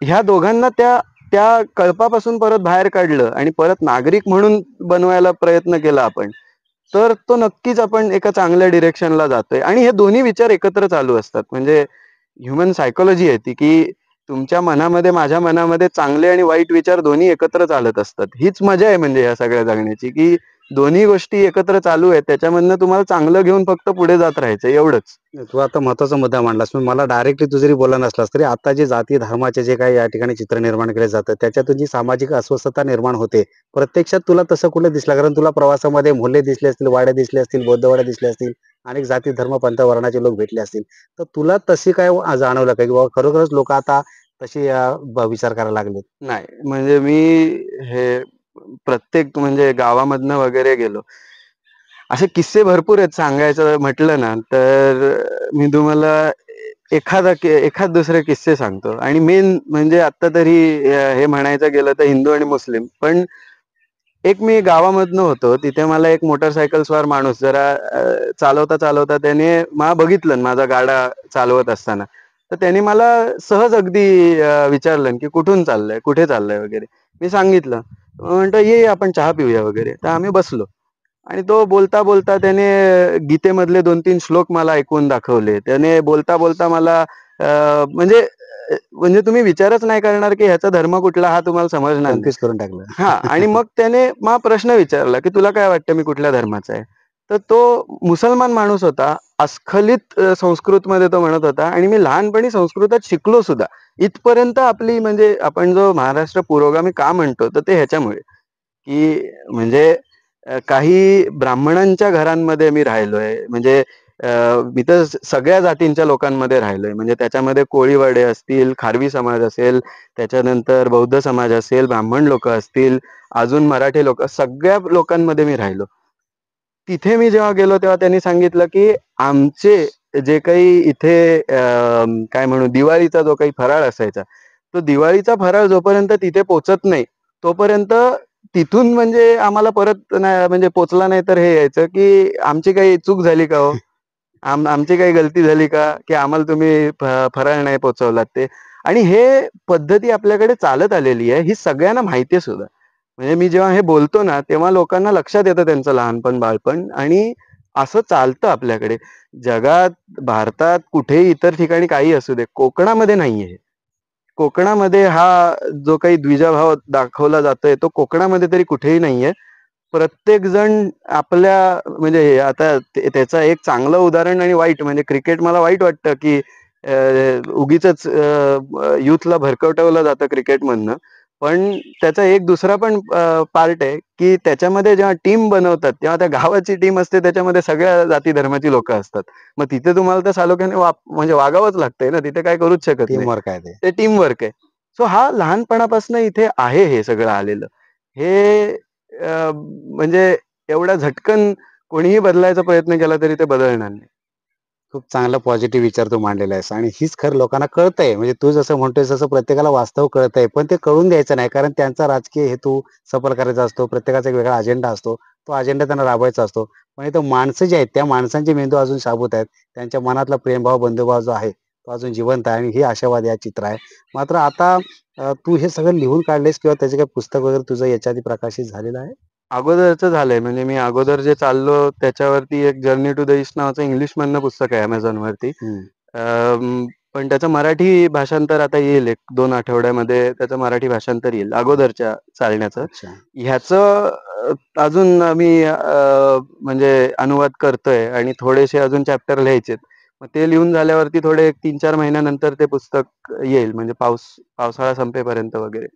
ह्या दोघांना त्या त्या कळपापासून परत बाहेर काढलं आणि परत नागरिक म्हणून बनवायला प्रयत्न केला आपण तर तो नक्कीच आपण एका चांगल्या डिरेक्शनला जातोय. आणि हे दोन्ही विचार एकत्र चालू असतात. म्हणजे ह्युमन सायकोलॉजी आहे ती की तुमच्या मनामध्ये माझ्या मनामध्ये चांगले आणि वाईट विचार दोन्ही एकत्र चालत असतात. हीच मजा आहे म्हणजे या सगळ्या जगण्याची की दोन्ही गोष्टी एकत्र चालू आहेत त्याच्यामधनं तुम्हाला चांगलं घेऊन फक्त पुढे जात राहायचं एवढंच. तू आता महत्वाचा मुद्दा मांडलास. पण मला डायरेक्टली तू जरी बोलला नसलास तरी आता जे जाती धर्माचे जे काही या ठिकाणी चित्र निर्माण केले जातं त्याच्यातून जी सामाजिक अस्वस्थता निर्माण होते प्रत्यक्षात तुला तसं कुठे दिसलं? कारण तुला प्रवासामध्ये मोहल्ले दिसले असतील, वाड्या दिसले असतील, बौद्धवाड्या दिसल्या असतील, अनेक जाती धर्म पंथ वर्णाचे लोक भेटले असतील. तर तुला तशी काय जाणवलं का की बाबा खरोखरच लोक आता तशी विचार करायला लागले? नाही म्हणजे मी हे प्रत्येक म्हणजे गावामधनं वगैरे गेलो असे किस्से भरपूर आहेत. सांगायचं म्हटलं ना तर मी तुम्हाला एखाद दुसरे किस्से सांगतो. आणि मेन म्हणजे आता तरी हे म्हणायचं गेलं तर हिंदू आणि मुस्लिम. पण एक मी गावामधनं होतो तिथे मला एक मोटरसायकल स्वार माणूस जरा चालवता चालवता त्याने मला बघितलं माझा गाडा चालवत असताना. तर त्याने मला सहज अगदी विचारलं की कुठून चाललंय कुठे चाललंय वगैरे. मी सांगितलं. म्हणतो ये आपण चहा पिऊया वगैरे. तर आम्ही बसलो आणि तो बोलता बोलता त्याने गीतेमधले 2-3 श्लोक मला ऐकवून दाखवले. त्याने बोलता बोलता मला म्हणजे म्हणजे तुम्ही विचारच नाही करणार की ह्याचा धर्म कुठला हा तुम्हाला समजणार नाही. कन्फ्युज करून टाकलं. हा आणि मग त्याने मला प्रश्न विचारला की तुला काय वाटतं मी कुठल्या धर्माचा आहे? तर तो मुसलमान माणूस होता. अस्खलित संस्कृतमध्ये तो म्हणत होता आणि मी लहानपणी संस्कृतात शिकलो सुद्धा. इथपर्यंत आपली म्हणजे आपण जो महाराष्ट्र पुरोगामी का म्हणतो तर ते ह्याच्यामुळे की म्हणजे काही ब्राह्मणांच्या घरांमध्ये मी राहिलोय. म्हणजे मी तर सगळ्या जातींच्या लोकांमध्ये राहिलोय. म्हणजे त्याच्यामध्ये कोळीवाडे असतील, खारवी समाज असेल, त्याच्यानंतर बौद्ध समाज असेल, ब्राह्मण लोक असतील, अजून मराठी लोक, सगळ्या लोकांमध्ये मी राहिलो. तिथे मी जेव्हा गेलो तेव्हा त्यांनी सांगितलं की आमचे जे काही इथे काय म्हणू दिवाळीचा जो काही फराळ असायचा, तो दिवाळीचा फराळ जोपर्यंत तिथे पोचत नाही तोपर्यंत तिथून म्हणजे आम्हाला परत नाही म्हणजे पोचला नाही तर हे यायचं की आमची काही चूक झाली का हो, आमची काही गलती झाली का की आम्हाला तुम्ही फराळ नाही पोचवलात ते. आणि हे पद्धती आपल्याकडे चालत आलेली आहे, ही सगळ्यांना माहिती आहे सुद्धा. म्हणजे मी जेव्हा हे बोलतो ना तेव्हा लोकांना लक्षात येतं त्यांचं लहानपण बाळपण, आणि असं चालतं आपल्याकडे. जगात, भारतात कुठेही इतर ठिकाणी काही असू दे, कोकणामध्ये नाहीये हे. कोकणामध्ये हा जो काही द्विजाभाव दाखवला जातोय तो कोकणामध्ये तरी कुठेही नाहीये. प्रत्येक जण आपल्या म्हणजे आता त्याचं एक चांगलं उदाहरण आणि वाईट म्हणजे क्रिकेट मला वाईट वाटतं की उगीचच युथला भरकटवलं जातं क्रिकेटमधनं. पण त्याचा एक दुसरा पण पार्ट आहे की त्याच्यामध्ये जेव्हा टीम बनवतात तेव्हा त्या गावाची टीम असते, त्याच्यामध्ये सगळ्या जाती धर्माची लोक असतात. मग तिथे तुम्हाला तर सालोख्याने म्हणजे वागावंच लागतंय ना, तिथे काय करूच शकत नाही. टीमवर्क आहे ते. ते टीम वर्क आहे. सो हा लहानपणापासून इथे आहे हे सगळं आलेलं. हे म्हणजे एवढा झटकन कोणीही बदलायचा प्रयत्न केला तरी ते बदलणार नाही. खूप चांगला पॉझिटिव्ह विचार तू मांडलेला आहेस आणि हीच खरं लोकांना कळतंय. म्हणजे तू जसं म्हणतोय तसं प्रत्येकाला वास्तव कळतंय. पण ते कळून द्यायचं नाही कारण त्यांचा राजकीय हेतू सफल करायचा असतो. प्रत्येकाचा एक वेगळा अजेंडा असतो. तो अजेंडा त्यांना राबवायचा असतो. पण इथं माणसं जी आहेत त्या माणसांचे मेंदू अजून शाबूत आहेत. त्यांच्या मनातला प्रेमभाव, बंधुभाव जो आहे तो अजून जिवंत आहे आणि हे आशावादी हा चित्र आहे. मात्र आता तू हे सगळं लिहून काढलेस किंवा त्याचे काही पुस्तक वगैरे तुझं याच्या आधी प्रकाशित झालेलं आहे? अगोदरचं झालंय म्हणजे मी अगोदर जे चाललो त्याच्यावरती एक जर्नी टू द ईस्ट नावाचं इंग्लिश मधनं पुस्तक आहे Amazon वरती. हं. पण त्याचं मराठी भाषांतर आता येईल 1-2 आठवड्यामध्ये त्याचं मराठी भाषांतर येईल अगोदरच्या चालण्याचं. अच्छा. ह्याचं अजून मी म्हणजे अनुवाद करतोय आणि थोडेसे अजून चॅप्टर लिहायचेत. मग ते लिहून झाल्यावरती थोडे 3-4 महिन्यानंतर ते पुस्तक येईल म्हणजे पावसाळा संपेपर्यंत वगैरे.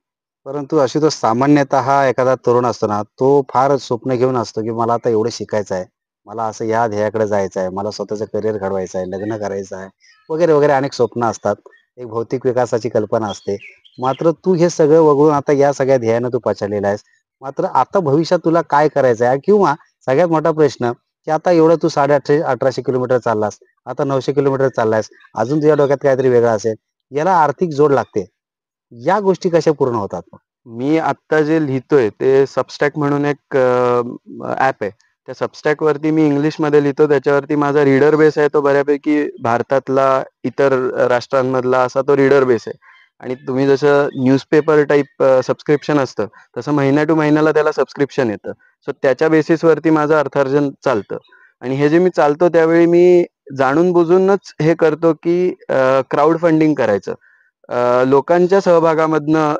परंतु आशुतोष सामान्यतः एखादा तरुण असतो ना, तो फार स्वप्न घेऊन असतो, की मला आता एवढं शिकायचं आहे. मला असं या ध्येयाकडे जायचं आहे. मला स्वतःचं करिअर घडवायचं आहे, लग्न करायचं आहे, वगैरे, वगैरे अनेक स्वप्न असतात. एक भौतिक विकासाची कल्पना असते. मात्र तू हे सगळं वगळून आता या सगळ्या ध्येयानं तू पछाडलेला आहेस. मात्र आता भविष्यात तुला काय करायचं आहे? किंवा सगळ्यात मोठा प्रश्न, की आता एवढं तू 1800 किलोमीटर चाललास, आता 900 किलोमीटर चाललायस, अजून तुझ्या डोक्यात काहीतरी वेगळं असेल. याला आर्थिक जोड लागते. या गोष्टी कशा पूर्ण होतात मग? मी आत्ता जे लिहितोय ते सबस्टॅक म्हणून एक ॲप आहे. त्या सबस्टॅक वरती मी इंग्लिशमध्ये लिहितो. त्याच्यावरती माझा रीडर बेस आहे तो बऱ्यापैकी भारतातला, इतर राष्ट्रांमधला असा तो रीडर बेस आहे. आणि तुम्ही जसं न्यूजपेपर टाइप सबस्क्रिप्शन असतं, तसं महिना टू महिन्याला त्याला सबस्क्रिप्शन येतं. सो त्याच्या बेसिसवरती माझं अर्थार्जन चालतं. आणि हे जे मी चालतो त्यावेळी मी जाणून-बुजूनच हे करतो की क्राउड फंडिंग करायचं. लोकांच्या सहभागामधनं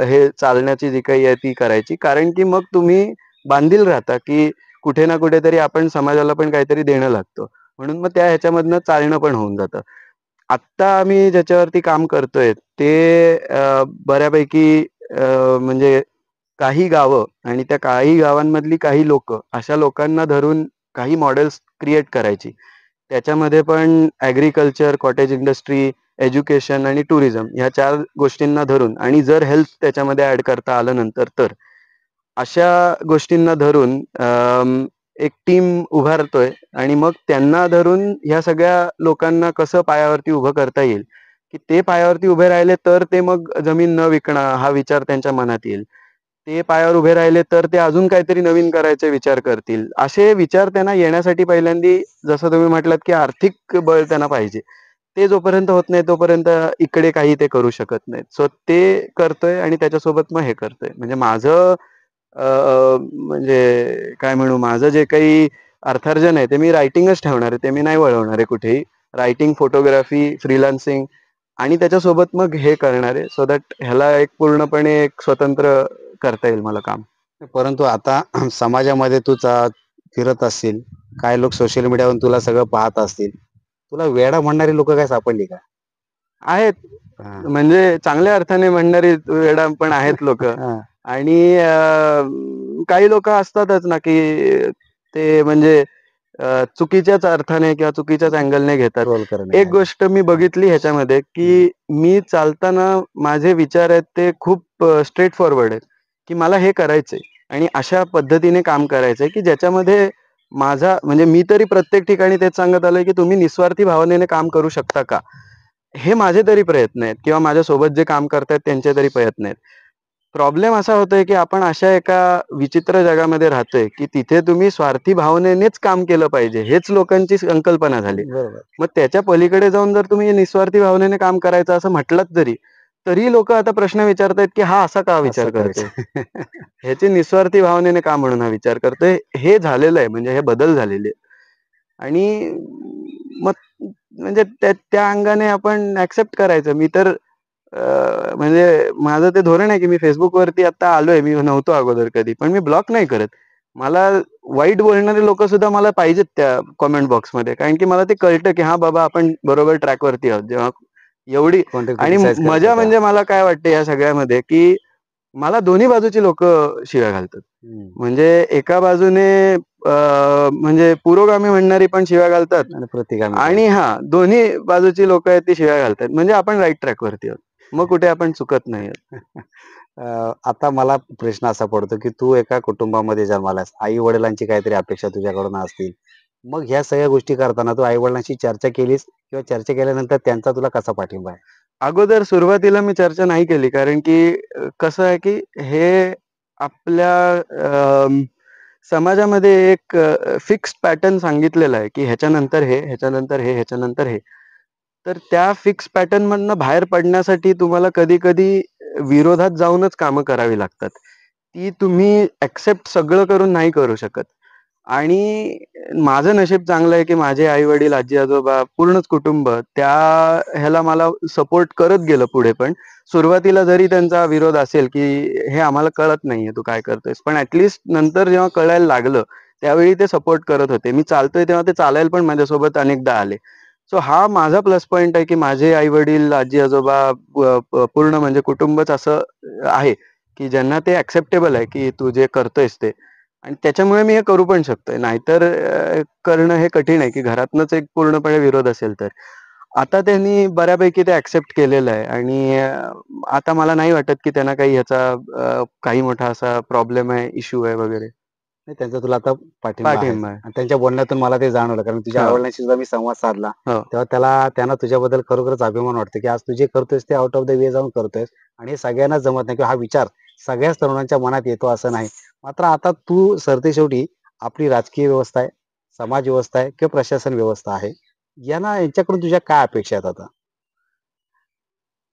हे चालण्याची जी काही आहे ती करायची. कारण की मग तुम्ही बांधील राहता, की कुठे ना कुठेतरी आपण समाजाला पण काहीतरी देणं लागतं. म्हणून मग त्या ह्याच्यामधनं चालणं पण होऊन जातं. आत्ता आम्ही ज्याच्यावरती काम करतोय ते बऱ्यापैकी म्हणजे काही गावं आणि त्या काही गावांमधली काही लोकं, अशा लोकांना धरून काही मॉडेल्स क्रिएट करायची. त्याच्यामध्ये पण ॲग्रीकल्चर, कॉटेज इंडस्ट्री, एज्युकेशन आणि टुरिझम ह्या 4 गोष्टींना धरून, आणि जर हेल्थ त्याच्यामध्ये ॲड करता आलं नंतर तर, अशा गोष्टींना धरून एक टीम उभारतोय. आणि मग त्यांना धरून ह्या सगळ्या लोकांना कसं पायावरती उभं करता येईल, की ते पायावरती उभे राहिले तर ते मग जमीन न विकणं हा विचार त्यांच्या मनात येईल. ते पायावर उभे राहिले तर ते अजून काहीतरी नवीन करायचे विचार करतील. असे विचार त्यांना येण्यासाठी पहिल्यांदी जसं तुम्ही म्हटलात, की आर्थिक बळ त्यांना पाहिजे. ते जोपर्यंत होत नाही तोपर्यंत इकडे काही ते करू शकत नाहीत. सो ते करतोय आणि त्याच्यासोबत मग हे करतोय. म्हणजे माझं म्हणजे काय म्हणू, माझं जे काही अर्थार्जन आहे ते मी रायटिंगच ठेवणार आहे. ते मी नाही वळवणार आहे कुठेही. रायटिंग, फोटोग्राफी, फ्रीलान्सिंग आणि त्याच्यासोबत मग हे करणार आहे. सो दॅट ह्याला एक पूर्णपणे एक स्वतंत्र करता येईल मला काम. परंतु आता समाजामध्ये तू फिरत असशील, काही लोक सोशल मीडियावरून तुला सगळं पाहत असतील. तुला वेडा म्हणणारी लोकं काय सापडली का? आहेत. हां. म्हणजे चांगल्या अर्थाने म्हणणारी वेडा पण आहेत लोकं. हां. आणि काही लोकं असतातच ना, की ते म्हणजे चुकीच्याच अर्थाने किंवा चुकीच्याच अँगलने घेतात. ट्रोल करणे. एक गोष्ट मी बघितली ह्याच्यामध्ये, हं. की मी चालताना माझे विचार आहेत ते खूप स्ट्रेट फॉरवर्ड आहेत, की मला हे करायचंय आणि अशा पद्धतीने काम करायचंय, की ज्याच्यामध्ये माझा म्हणजे मी तरी प्रत्येक ठिकाणी तेच सांगत आलोय की तुम्ही निस्वार्थी भावनेने काम करू शकता का, हे माझे तरी प्रयत्न आहेत किंवा माझ्यासोबत जे काम करतायत त्यांचे तरी प्रयत्न आहेत. प्रॉब्लेम असा होतोय की आपण अशा एका विचित्र जगामध्ये राहतोय की तिथे तुम्ही स्वार्थी भावनेनेच काम केलं पाहिजे हेच लोकांची संकल्पना झाली. बरोबर. मग त्याच्या पलीकडे जाऊन जर तुम्ही निस्वार्थी भावनेने काम करायचं असं म्हटलंच तरी लोक आता प्रश्न विचारतायत की हा असा का असं विचार करतोय, करायचं. ह्याची निस्वार्थी भावनेने का म्हणून हा विचार करतोय, हे झालेलं आहे. म्हणजे हे बदल झालेले आहेत. आणि मग म्हणजे त्या अंगाने आपण ऍक्सेप्ट करायचं. मी तर म्हणजे माझं ते धोरण आहे की मी फेसबुकवरती आता आलोय, मी नव्हतो अगोदर कधी, पण मी ब्लॉक नाही करत. मला वाईट बोलणारे लोक सुद्धा मला पाहिजेत त्या कॉमेंट बॉक्समध्ये, कारण की मला ते कळतं की हा बाबा आपण बरोबर ट्रॅकवरती आहोत. जेव्हा एवढी कोणतरी आणि क्रिटिसाइज करतं मजा त्या. म्हणजे मला काय वाटतं या सगळ्यामध्ये की मला दोन्ही बाजूची लोक शिव्या घालतात. हं. म्हणजे एका बाजूने म्हणजे पुरोगामी म्हणणारी पण शिव्या घालतात आणि प्रतिगामी पण. आणि दोन्ही बाजूची लोक आहेत ती शिव्या घालतात. म्हणजे आपण राईट ट्रॅकवरती आहोत. मग कुठे आपण चुकत नाही. आता मला प्रश्न असा पडतो, की तू एका कुटुंबामध्ये जन्मालास. आई-वडिलांची काहीतरी अपेक्षा तुझ्याकडून असतील. मग ह्या सगळ्या गोष्टी करताना तू आई-वडिलांशी चर्चा केलीस किंवा चर्चा केल्यानंतर त्यांचा तुला कसा पाठिंबा आहे? अगोदर सुरुवातीला मी चर्चा नाही केली, कारण की कसं आहे की हे आपल्या समाजामध्ये एक फिक्स्ड पॅटर्न सांगितलेला आहे की ह्याच्यानंतर हे, ह्याच्यानंतर हे, ह्याच्यानंतर हे. तर त्या फिक्स पॅटर्न मधनं बाहेर पडण्यासाठी तुम्हाला कधी-कधी विरोधात जाऊनच कामं करावी लागतात. ती तुम्ही ॲक्सेप्ट सगळं करून नाही करू शकत. आणि माझं नशीब चांगलं आहे की माझे आई-वडील, आजी-आजोबा, पूर्णच कुटुंब त्या ह्याला मला सपोर्ट करत गेलं पुढे पण. सुरुवातीला जरी त्यांचा विरोध असेल की हे आम्हाला कळत नाहीये तू काय करतोयस, पण ॲटलीस्ट नंतर जेव्हा कळायला लागलं, त्यावेळी ते सपोर्ट करत होते. मी चालतोय तेव्हा ते चालायला पण माझ्यासोबत अनेकदा आले. सो हा माझा प्लस पॉइंट आहे की माझे आई-वडील, आजी-आजोबा पूर्ण म्हणजे कुटुंबच असं आहे की ज्यांना ते ॲक्सेप्टेबल आहे की तू जे करतोयस ते. आणि त्याच्यामुळे मी हे करू पण शकतोय. नाहीतर करणं हे कठीण आहे की घरातनंच एक पूर्णपणे विरोध असेल तर. आता त्यांनी बऱ्यापैकी ते ॲक्सेप्ट केलेलं आहे आणि आता मला नाही वाटत की त्यांना काही ह्याचा काही मोठा असा प्रॉब्लेम आहे, इश्यू आहे वगैरे. नाही, त्यांचा तुला आता पाठिंबा आहेच. पाठिंबा आहे. आणि त्यांच्या बोलण्यातून मला ते जाणवलं, कारण तुझ्या हो, आई-वडिलांशी सुद्धा मी संवाद साधला. हो. तेव्हा त्यांना तुझ्याबद्दल खरोखरच अभिमान वाटतो, की आज तू जे करतोयस ते आउट ऑफ द वे जाऊन करतोयस आणि हे सगळ्यांनाच जमत नाही किंवा हा विचार सगळ्याच तरुणांच्या मनात येतो असं नाही. मात्र आता तू सरतेशेवटी आपली राजकीय व्यवस्था आहे, समाज व्यवस्था आहे किंवा प्रशासन व्यवस्था आहे. यांच्याकडून तुझ्या काय अपेक्षा आहेत आता?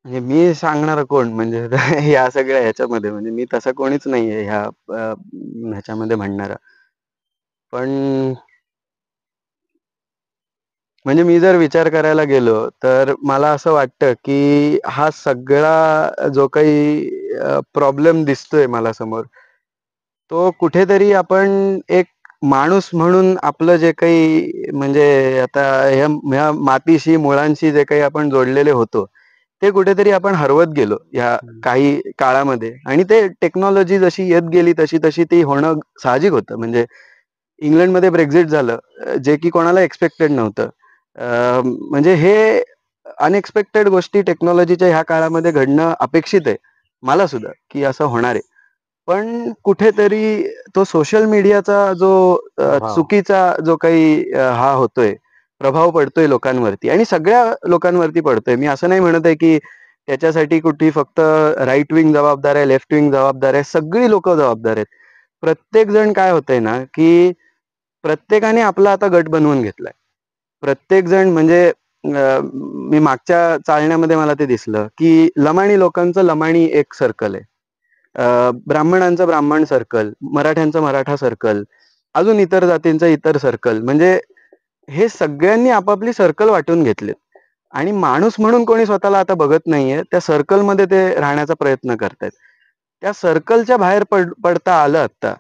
म्हणजे मी सांगणारा कोण म्हणजे या सगळ्या ह्याच्यामध्ये म्हणजे मी तसा कोणीच नाहीये ह्या ह्याच्यामध्ये म्हणणारा. पण म्हणजे मी जर विचार करायला गेलो, तर मला असं वाटतं, की हा सगळा जो काही प्रॉब्लेम दिसतोय मला समोर, तो कुठेतरी आपण एक माणूस म्हणून आपलं जे काही म्हणजे आता ह्या मातीशी, मुळांशी जे काही आपण जोडलेले होतो, ते कुठेतरी आपण हरवत गेलो ह्या हं. काही काळामध्ये. आणि ते टेक्नॉलॉजी जशी येत गेली तशी ती होणं साहजिक होतं. म्हणजे इंग्लंडमध्ये ब्रेक्झिट झालं, जे की कोणाला एक्सपेक्टेड नव्हतं. म्हणजे हे अनएक्सपेक्टेड गोष्टी टेक्नॉलॉजीच्या ह्या काळामध्ये घडणं अपेक्षित आहे. मला सुद्धा, की असं होणार आहे. पण कुठेतरी तो सोशल मीडियाचा जो प्रभाव. चुकीचा जो काही हा होतोय, प्रभाव पडतोय लोकांवरती आणि सगळ्या लोकांवरती पडतोय. मी असं नाही म्हणत आहे, की त्याच्यासाठी कुठली फक्त राइट विंग जबाबदार आहे, लेफ्ट विंग जबाबदार आहे. सगळी लोकं जबाबदार आहेत. प्रत्येक जण काय होतंय ना, की प्रत्येकाने आपला आता गट बनवून घेतलाय. प्रत्येक जण म्हणजे मी मागच्या चाळण्यामध्ये मला ते दिसलं, की लमाणी लोकांचं लमाणी एक सर्कल आहे. ब्राह्मणांचं ब्राह्मण सर्कल, मराठ्यांचं मराठा सर्कल, अजून इतर जातींचं इतर सर्कल. म्हणजे हे सगळ्यांनी आपापली सर्कल वाटून घेतलेत आणि माणूस म्हणून कोणी स्वतःला आता बघत नाहीये. त्या सर्कलमध्ये ते राहण्याचा प्रयत्न करतायत. त्या सर्कलच्या बाहेर पडता आलं आता,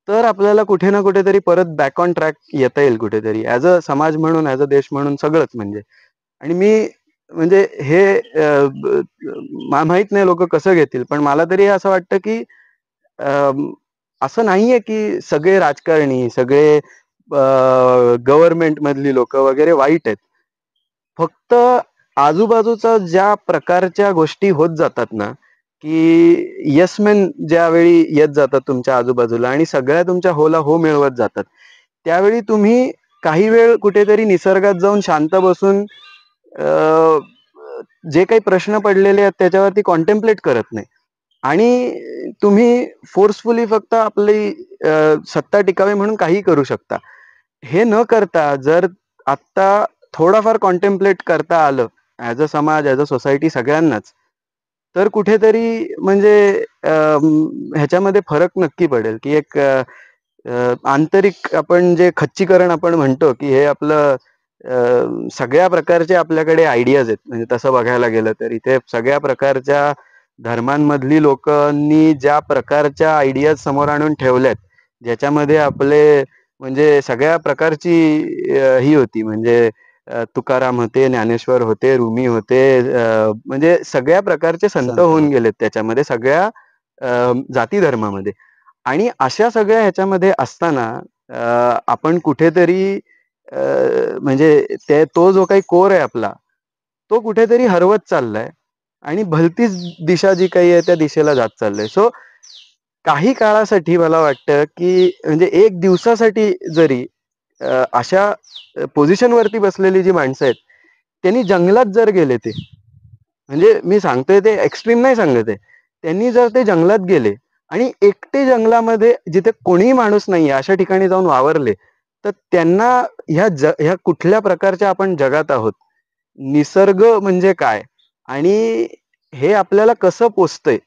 तर आपल्याला कुठे ना कुठेतरी परत बॅक ऑन ट्रॅक येता येईल कुठेतरी. ॲज अ समाज म्हणून, ॲज अ देश म्हणून सगळंच म्हणजे. आणि मी म्हणजे हे माहीत नाही लोकं कसं घेतील, पण मला तरी असं वाटतं, की असं नाहीये, की सगळे राजकारणी, सगळे गव्हर्नमेंट मधली लोकं वगैरे वाईट आहेत. फक्त आजूबाजूचा ज्या प्रकारच्या गोष्टी होत जातात ना, की येस मॅन ज्यावेळी येत जातात तुमच्या आजूबाजूला आणि सगळ्या तुमच्या होला हो मिळवत जातात. त्यावेळी तुम्ही काही वेळ कुठेतरी निसर्गात जाऊन शांत बसून अ, जे काही प्रश्न पडलेले आहेत त्याच्यावरती कॉन्टेम्प्लेट करत नाही आणि तुम्ही फोर्सफुली फक्त आपली सत्ता टिकावी म्हणून काही करू शकता. हे न करता जर आत्ता थोडाफार कॉन्टेम्प्लेट करता आलं ॲज अ समाज, ॲज अ सोसायटी सगळ्यांनाच, तर कुठेतरी म्हणजे ह्याच्यामध्ये फरक नक्की पडेल, की एक आंतरिक आपण जे खच्चीकरण आपण म्हणतो, की हे आपलं सगळ्या प्रकारचे आपल्याकडे आयडियाज आहेत. म्हणजे तसं बघायला गेलं तर इथे सगळ्या प्रकारच्या धर्मांमधली लोकांनी ज्या प्रकारच्या आयडियाज समोर आणून ठेवल्यात, ज्याच्यामध्ये आपले म्हणजे सगळ्या प्रकारची ही होती म्हणजे तुकाराम होते, ज्ञानेश्वर होते, रुमी होते, म्हणजे सगळ्या प्रकारचे संत संत होऊन होते. गेलेत त्याच्यामध्ये सगळ्या जाती धर्मामध्ये. आणि अशा सगळ्या ह्याच्यामध्ये असताना आपण कुठेतरी अ, म्हणजे तो जो काही कोर आहे आपला, तो कुठेतरी हरवत चाललाय आणि भलतीच दिशा जी काही आहे त्या दिशेला जात चाललंय. सो काही काळासाठी मला वाटतं, की म्हणजे 1 दिवसासाठी जरी अशा पोझिशनवरती बसलेली जी माणसं आहेत, त्यांनी जंगलात जर गेले ते, म्हणजे मी सांगतोय ते एक्स्ट्रीम नाही सांगत आहे. त्यांनी जर ते जंगलात गेले आणि एकटे जंगलामध्ये जिथे कोणीही माणूस नाहीये अशा ठिकाणी जाऊन वावरले, तर त्यांना ह्या कुठल्या प्रकारच्या आपण जगात आहोत, निसर्ग म्हणजे काय आणि हे आपल्याला कसं पोचतंय,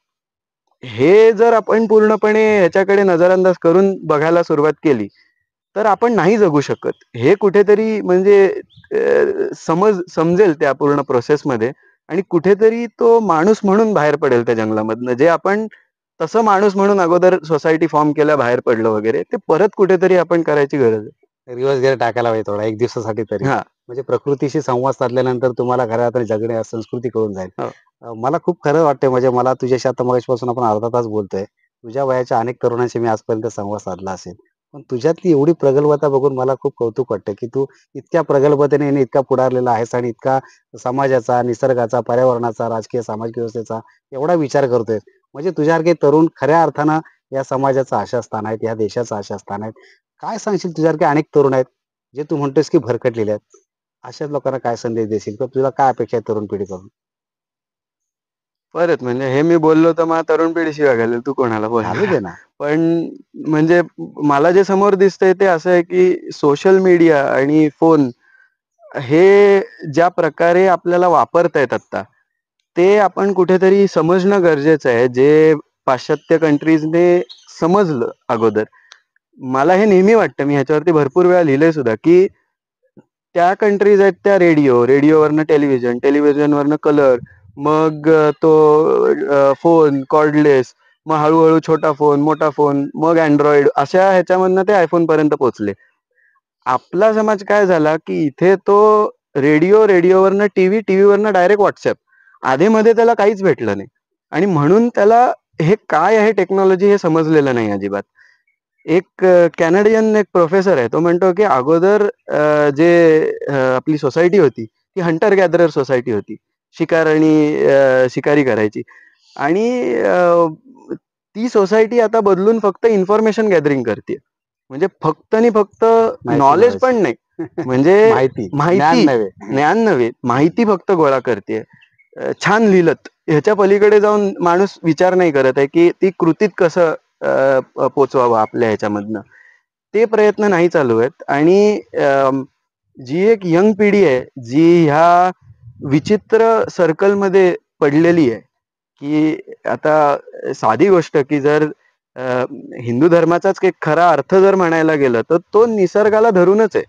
हे जर आपण पूर्णपणे ह्याच्याकडे नजरअंदाज करून बघायला सुरुवात केली, तर आपण नाही जगू शकत. हे कुठेतरी म्हणजे समजेल त्या पूर्ण प्रोसेसमध्ये आणि कुठेतरी तो माणूस म्हणून बाहेर पडेल त्या जंगलामधनं. जे आपण तसं माणूस म्हणून अगोदर सोसायटी फॉर्म केल्या बाहेर पडलो वगैरे, ते परत कुठेतरी आपण करायची गरज आहे. रिव्हर्स गिअर टाकायला पाहिजे थोडा 1 दिवसासाठी तरी. हां. म्हणजे प्रकृतीशी संवाद साधल्यानंतर तुम्हाला खऱ्या अर्थाने जगणे संस्कृती कळून जाईल. हो. मला खूप खरं वाटतंय म्हणजे मला तुझ्याशी आता मगाचपासून आपण अर्धा तास बोलतोय. तुझ्या वयाच्या अनेक तरुणांशी मी आजपर्यंत संवाद साधला असेल. पण तुझ्यातली एवढी प्रगल्भता बघून मला खूप कौतुक वाटतं, की तू इतक्या प्रगल्भतेने आणि इतका पुढारलेला आहेस आणि इतका समाजाचा, निसर्गाचा, पर्यावरणाचा, राजकीय, सामाजिक व्यवस्थेचा एवढा विचार करतोय. म्हणजे तुझ्यासारखे तरुण खऱ्या अर्थानं या समाजाचं आशास्थान आहेत, या देशाचं आशास्थान आहेत. काय सांगशील तुझ्यासारखे अनेक तरुण आहेत, जे तू म्हणतोयस की भरकटलेले आहेत. अशाच लोकांना काय संदेश देशील किंवा तुला काय अपेक्षा आहे तरुण पिढीकडून? परत म्हणजे हे मी बोललो तर मला तरुण पिढी शिव्या घालेल, तू कोणाला घालू बोलणार? दे ना. पण म्हणजे मला जे समोर दिसतंय ते असं आहे, की सोशल मीडिया आणि फोन हे ज्या प्रकारे आपल्याला वापरतायत आत्ता, ते आपण कुठेतरी समजणं गरजेचं आहे. जे पाश्चात्य कंट्रीजने समजलं अगोदर. मला हे नेहमी वाटतं, मी ह्याच्यावरती भरपूर वेळा लिहिलंय सुद्धा, की त्या कंट्रीज आहेत त्या रेडिओवरनं टेलिव्हिजन, टेलिव्हिजनवरनं कलर, मग तो फोन कॉर्डलेस, मग हळू छोटा फोन, मोठा फोन, मग Android अशा ह्याच्यामधनं ते iPhoneपर्यंत पोहोचले. आपला समाज काय झाला, की इथे तो रेडिओवरनं टीव्ही, टीव्हीवरनं डायरेक्ट WhatsApp. अधेमध्ये त्याला काहीच भेटलं नाही आणि म्हणून त्याला हे काय आहे टेक्नॉलॉजी हे समजलेलं नाही अजिबात. एक कॅनडियन एक प्रोफेसर आहे. तो म्हणतो, की अगोदर जे आपली सोसायटी होती, ती हंटर गॅदरर सोसायटी होती. शिकार आणि शिकारी करायची आणि ती सोसायटी आता बदलून फक्त इन्फॉर्मेशन गॅदरिंग करते. म्हणजे फक्त आणि फक्त माहिती नॉलेज मिळवायची. पण नाही. म्हणजे माहिती, ज्ञान माहिती, नव्हे. ज्ञान नव्हे, माहिती फक्त गोळा करते. छान लिहिलत. ह्याच्या पलीकडे जाऊन माणूस विचार नाही करत आहे, की ती कृतीत कसं पोहोचवावं आपल्या ह्याच्यामधनं. ते प्रयत्न नाही चालू आहेत आणि जी एक यंग पिढी आहे, जी ह्या विचित्र सर्कलमध्ये पडलेली आहे, की आता साधी गोष्ट, की जर अ, हिंदू धर्माचाच एक खरा अर्थ जर म्हणायला गेलं, तर तो निसर्गाला धरूनच आहे.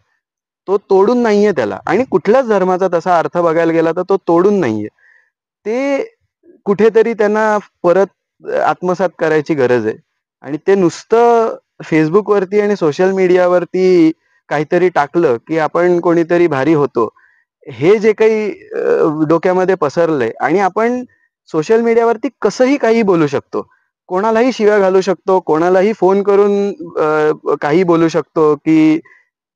तो तोडून नाहीये त्याला आणि कुठल्याच धर्माचा तसा अर्थ बघायला गेला, तर तो तोडून नाहीये. ते कुठेतरी त्यांना परत आत्मसात करायची गरज आहे आणि ते नुसतं Facebookवरती आणि सोशल मीडियावरती काहीतरी टाकलं, की आपण कोणीतरी भारी होतो. हे जे काही डोक्यामध्ये पसरलंय आणि आपण सोशल मीडियावरती कसंही काही बोलू शकतो. कोणालाही शिव्या घालू शकतो, कोणालाही फोन करून काही बोलू शकतो, की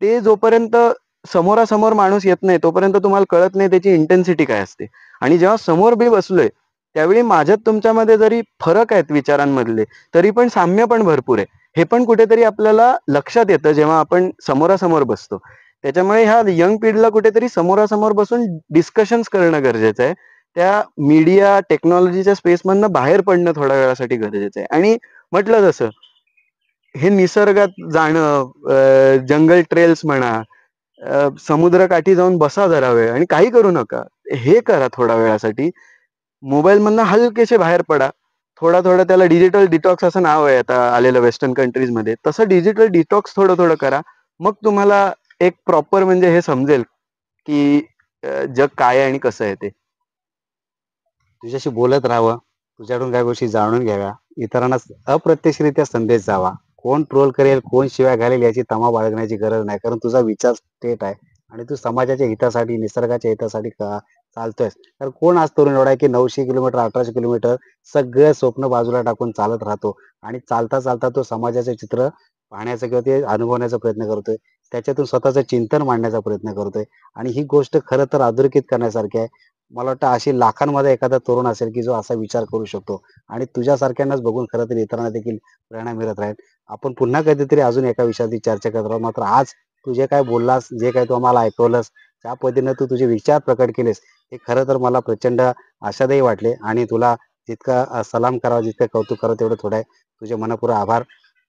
ते जोपर्यंत समोरासमोर माणूस येत नाही, तोपर्यंत तुम्हाला कळत नाही त्याची इंटेन्सिटी काय असते. आणि जेव्हा समोर मी बसलोय, त्यावेळी माझ्यात तुमच्यामध्ये जरी फरक आहेत विचारांमधले, तरी पण साम्य पण भरपूर आहे. हे पण कुठेतरी आपल्याला लक्षात येतं जेव्हा आपण समोरासमोर बसतो. त्याच्यामुळे ह्या यंग पिढीला कुठेतरी समोरासमोर बसून डिस्कशन्स करणं गरजेचं आहे. त्या मीडिया टेक्नॉलॉजीच्या स्पेसमधनं बाहेर पडणं थोड्या वेळासाठी गरजेचं आहे. आणि म्हटलं जसं हे निसर्गात जाणं, जंगल ट्रेल्स म्हणा, समुद्रकाठी जाऊन बसा जरा वेळ आणि काही करू नका. हे करा थोड्या वेळासाठी. मोबाईलमधनं हलकेसे बाहेर पडा. थोडा त्याला डिजिटल डिटॉक्स असं नाव आहे आता आलेलं वेस्टर्न कंट्रीजमध्ये. तसं डिजिटल डिटॉक्स थोडं करा. मग तुम्हाला एक प्रॉपर म्हणजे हे समजेल की जग काय आहे आणि कसं आहे ते. तुझ्याशी बोलत राहावं, तुझ्याकडून काही गोष्टी जाणून घ्याव्या, इतरांना अप्रत्यक्षरित्या संदेश जावा. कोण ट्रोल करेल, कोण शिव्या घालेल याची तमा बाळगण्याची गरज नाही. कारण तुझा विचार स्टेट आहे आणि तू समाजाच्या हितासाठी, निसर्गाच्या हितासाठी चालतोयस. तर कोण आज तरुण एवढा आहे की 900 किलोमीटर, 1800 किलोमीटर सगळं स्वप्न बाजूला टाकून चालत राहतो आणि चालता तो समाजाचे चित्र पाहण्याचा किंवा ते अनुभवण्याचा प्रयत्न करतोय. त्याच्यातून स्वतःचं चिंतन मांडण्याचा प्रयत्न करतोय आणि ही गोष्ट खरं तर अधोरेखित करण्यासारखी आहे. मला वाटतं अशी लाखांमध्ये एखादा तरुण असेल की जो असा विचार करू शकतो आणि तुझ्यासारख्यांनाच बघून खरं तर इतरांना देखील प्रेरणा मिळत राहील. आपण पुन्हा कधीतरी अजून एका विषयाची चर्चा करत राहू. मात्र आज तू जे काय बोललास, जे काय तू आम्हाला ऐकवलंस, ज्या पद्धतीनं तू तुझे विचार प्रकट केलेस, हे खरं तर मला प्रचंड आशादायी वाटले आणि तुला जितका सलाम करावा, जितकं कौतुक करावं तेवढं थोडं आहे. तुझे मनःपूर्वक आभार.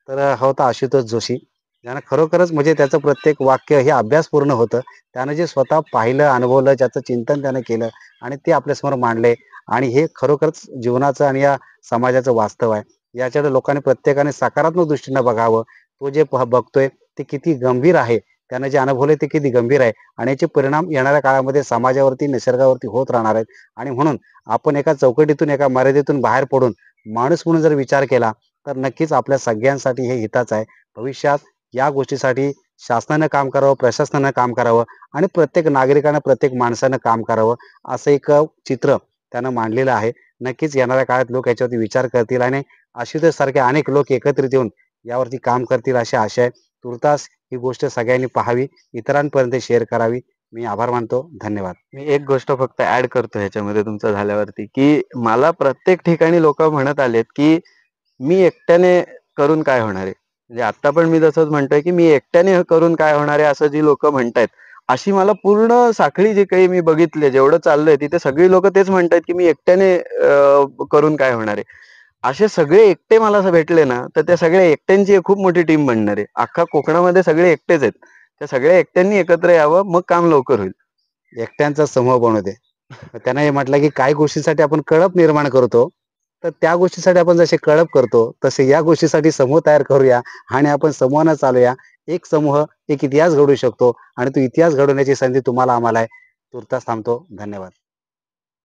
तर हा होता आशुतोष जोशी. ज्यानं खरोखरच म्हणजे त्याचं प्रत्येक वाक्य हे अभ्यासपूर्ण होतं. त्यानं जे स्वतः पाहिलं, अनुभवलं, ज्याचं चिंतन त्यानं केलं आणि ते आपल्यासमोर मांडले आणि हे खरोखरच जीवनाचं आणि या समाजाचं वास्तव आहे. याच्याकडे लोकांनी प्रत्येकाने सकारात्मक दृष्टीने बघावं. तो जे बघतोय ते किती गंभीर आहे. त्यानं जे अनुभवले ते किती गंभीर आहे आणि याचे परिणाम येणाऱ्या काळामध्ये समाजावरती, निसर्गावरती होत राहणार आहेत. आणि म्हणून आपण एका चौकटीतून, एका मर्यादेतून बाहेर पडून माणूस म्हणून जर विचार केला, तर नक्कीच आपल्या सगळ्यांसाठी हे हिताचं आहे. भविष्यात या गोष्टीसाठी शासनानं काम करावं, प्रशासनानं काम करावं आणि प्रत्येक नागरिकानं, प्रत्येक माणसानं काम करावं. असं एक चित्र त्यानं मांडलेलं आहे. नक्कीच येणाऱ्या काळात लोक याच्यावरती विचार करतील आणि आशुतोष सारखे अनेक लोक एकत्रित येऊन यावरती काम करतील अशी आशा आहे. तूर्तास ही गोष्ट सगळ्यांनी पाहावी, इतरांपर्यंत शेअर करावी. मी आभार मानतो. धन्यवाद. मी एक गोष्ट फक्त ऍड करतो ह्याच्यामध्ये तुमचं झाल्यावरती, की मला प्रत्येक ठिकाणी लोक म्हणत आलेत की मी एकट्याने करून काय होणार आहे. म्हणजे आता पण मी तसंच म्हणतोय की मी एकट्याने करून काय होणार आहे असं जी लोक म्हणतायत, अशी मला पूर्ण साखळी जी काही मी बघितली, जेवढं चाललंय तिथे सगळी लोक तेच म्हणतायत की मी एकट्याने करून काय होणार आहे. असे सगळे एकटे मला असं भेटले ना, तर त्या सगळ्या एकट्यांची एक खूप मोठी टीम बनणार आहे. अख्खा कोकणामध्ये सगळे एकटेच आहेत. त्या सगळ्या एकट्यांनी एकत्र यावं, मग काम लवकर होईल. एकट्यांचा समूह बनवते. त्यानं हे म्हटलं की काही गोष्टीसाठी आपण कळप निर्माण करतो. तर त्या गोष्टीसाठी आपण जसे कळप करतो, तसे या गोष्टीसाठी समूह तयार करूया आणि आपण समूहानं चालूया. एक समूह एक इतिहास घडवू शकतो आणि तो इतिहास घडवण्याची संधी तुम्हाला आम्हाला आहे. तूर्तास थांबतो. धन्यवाद.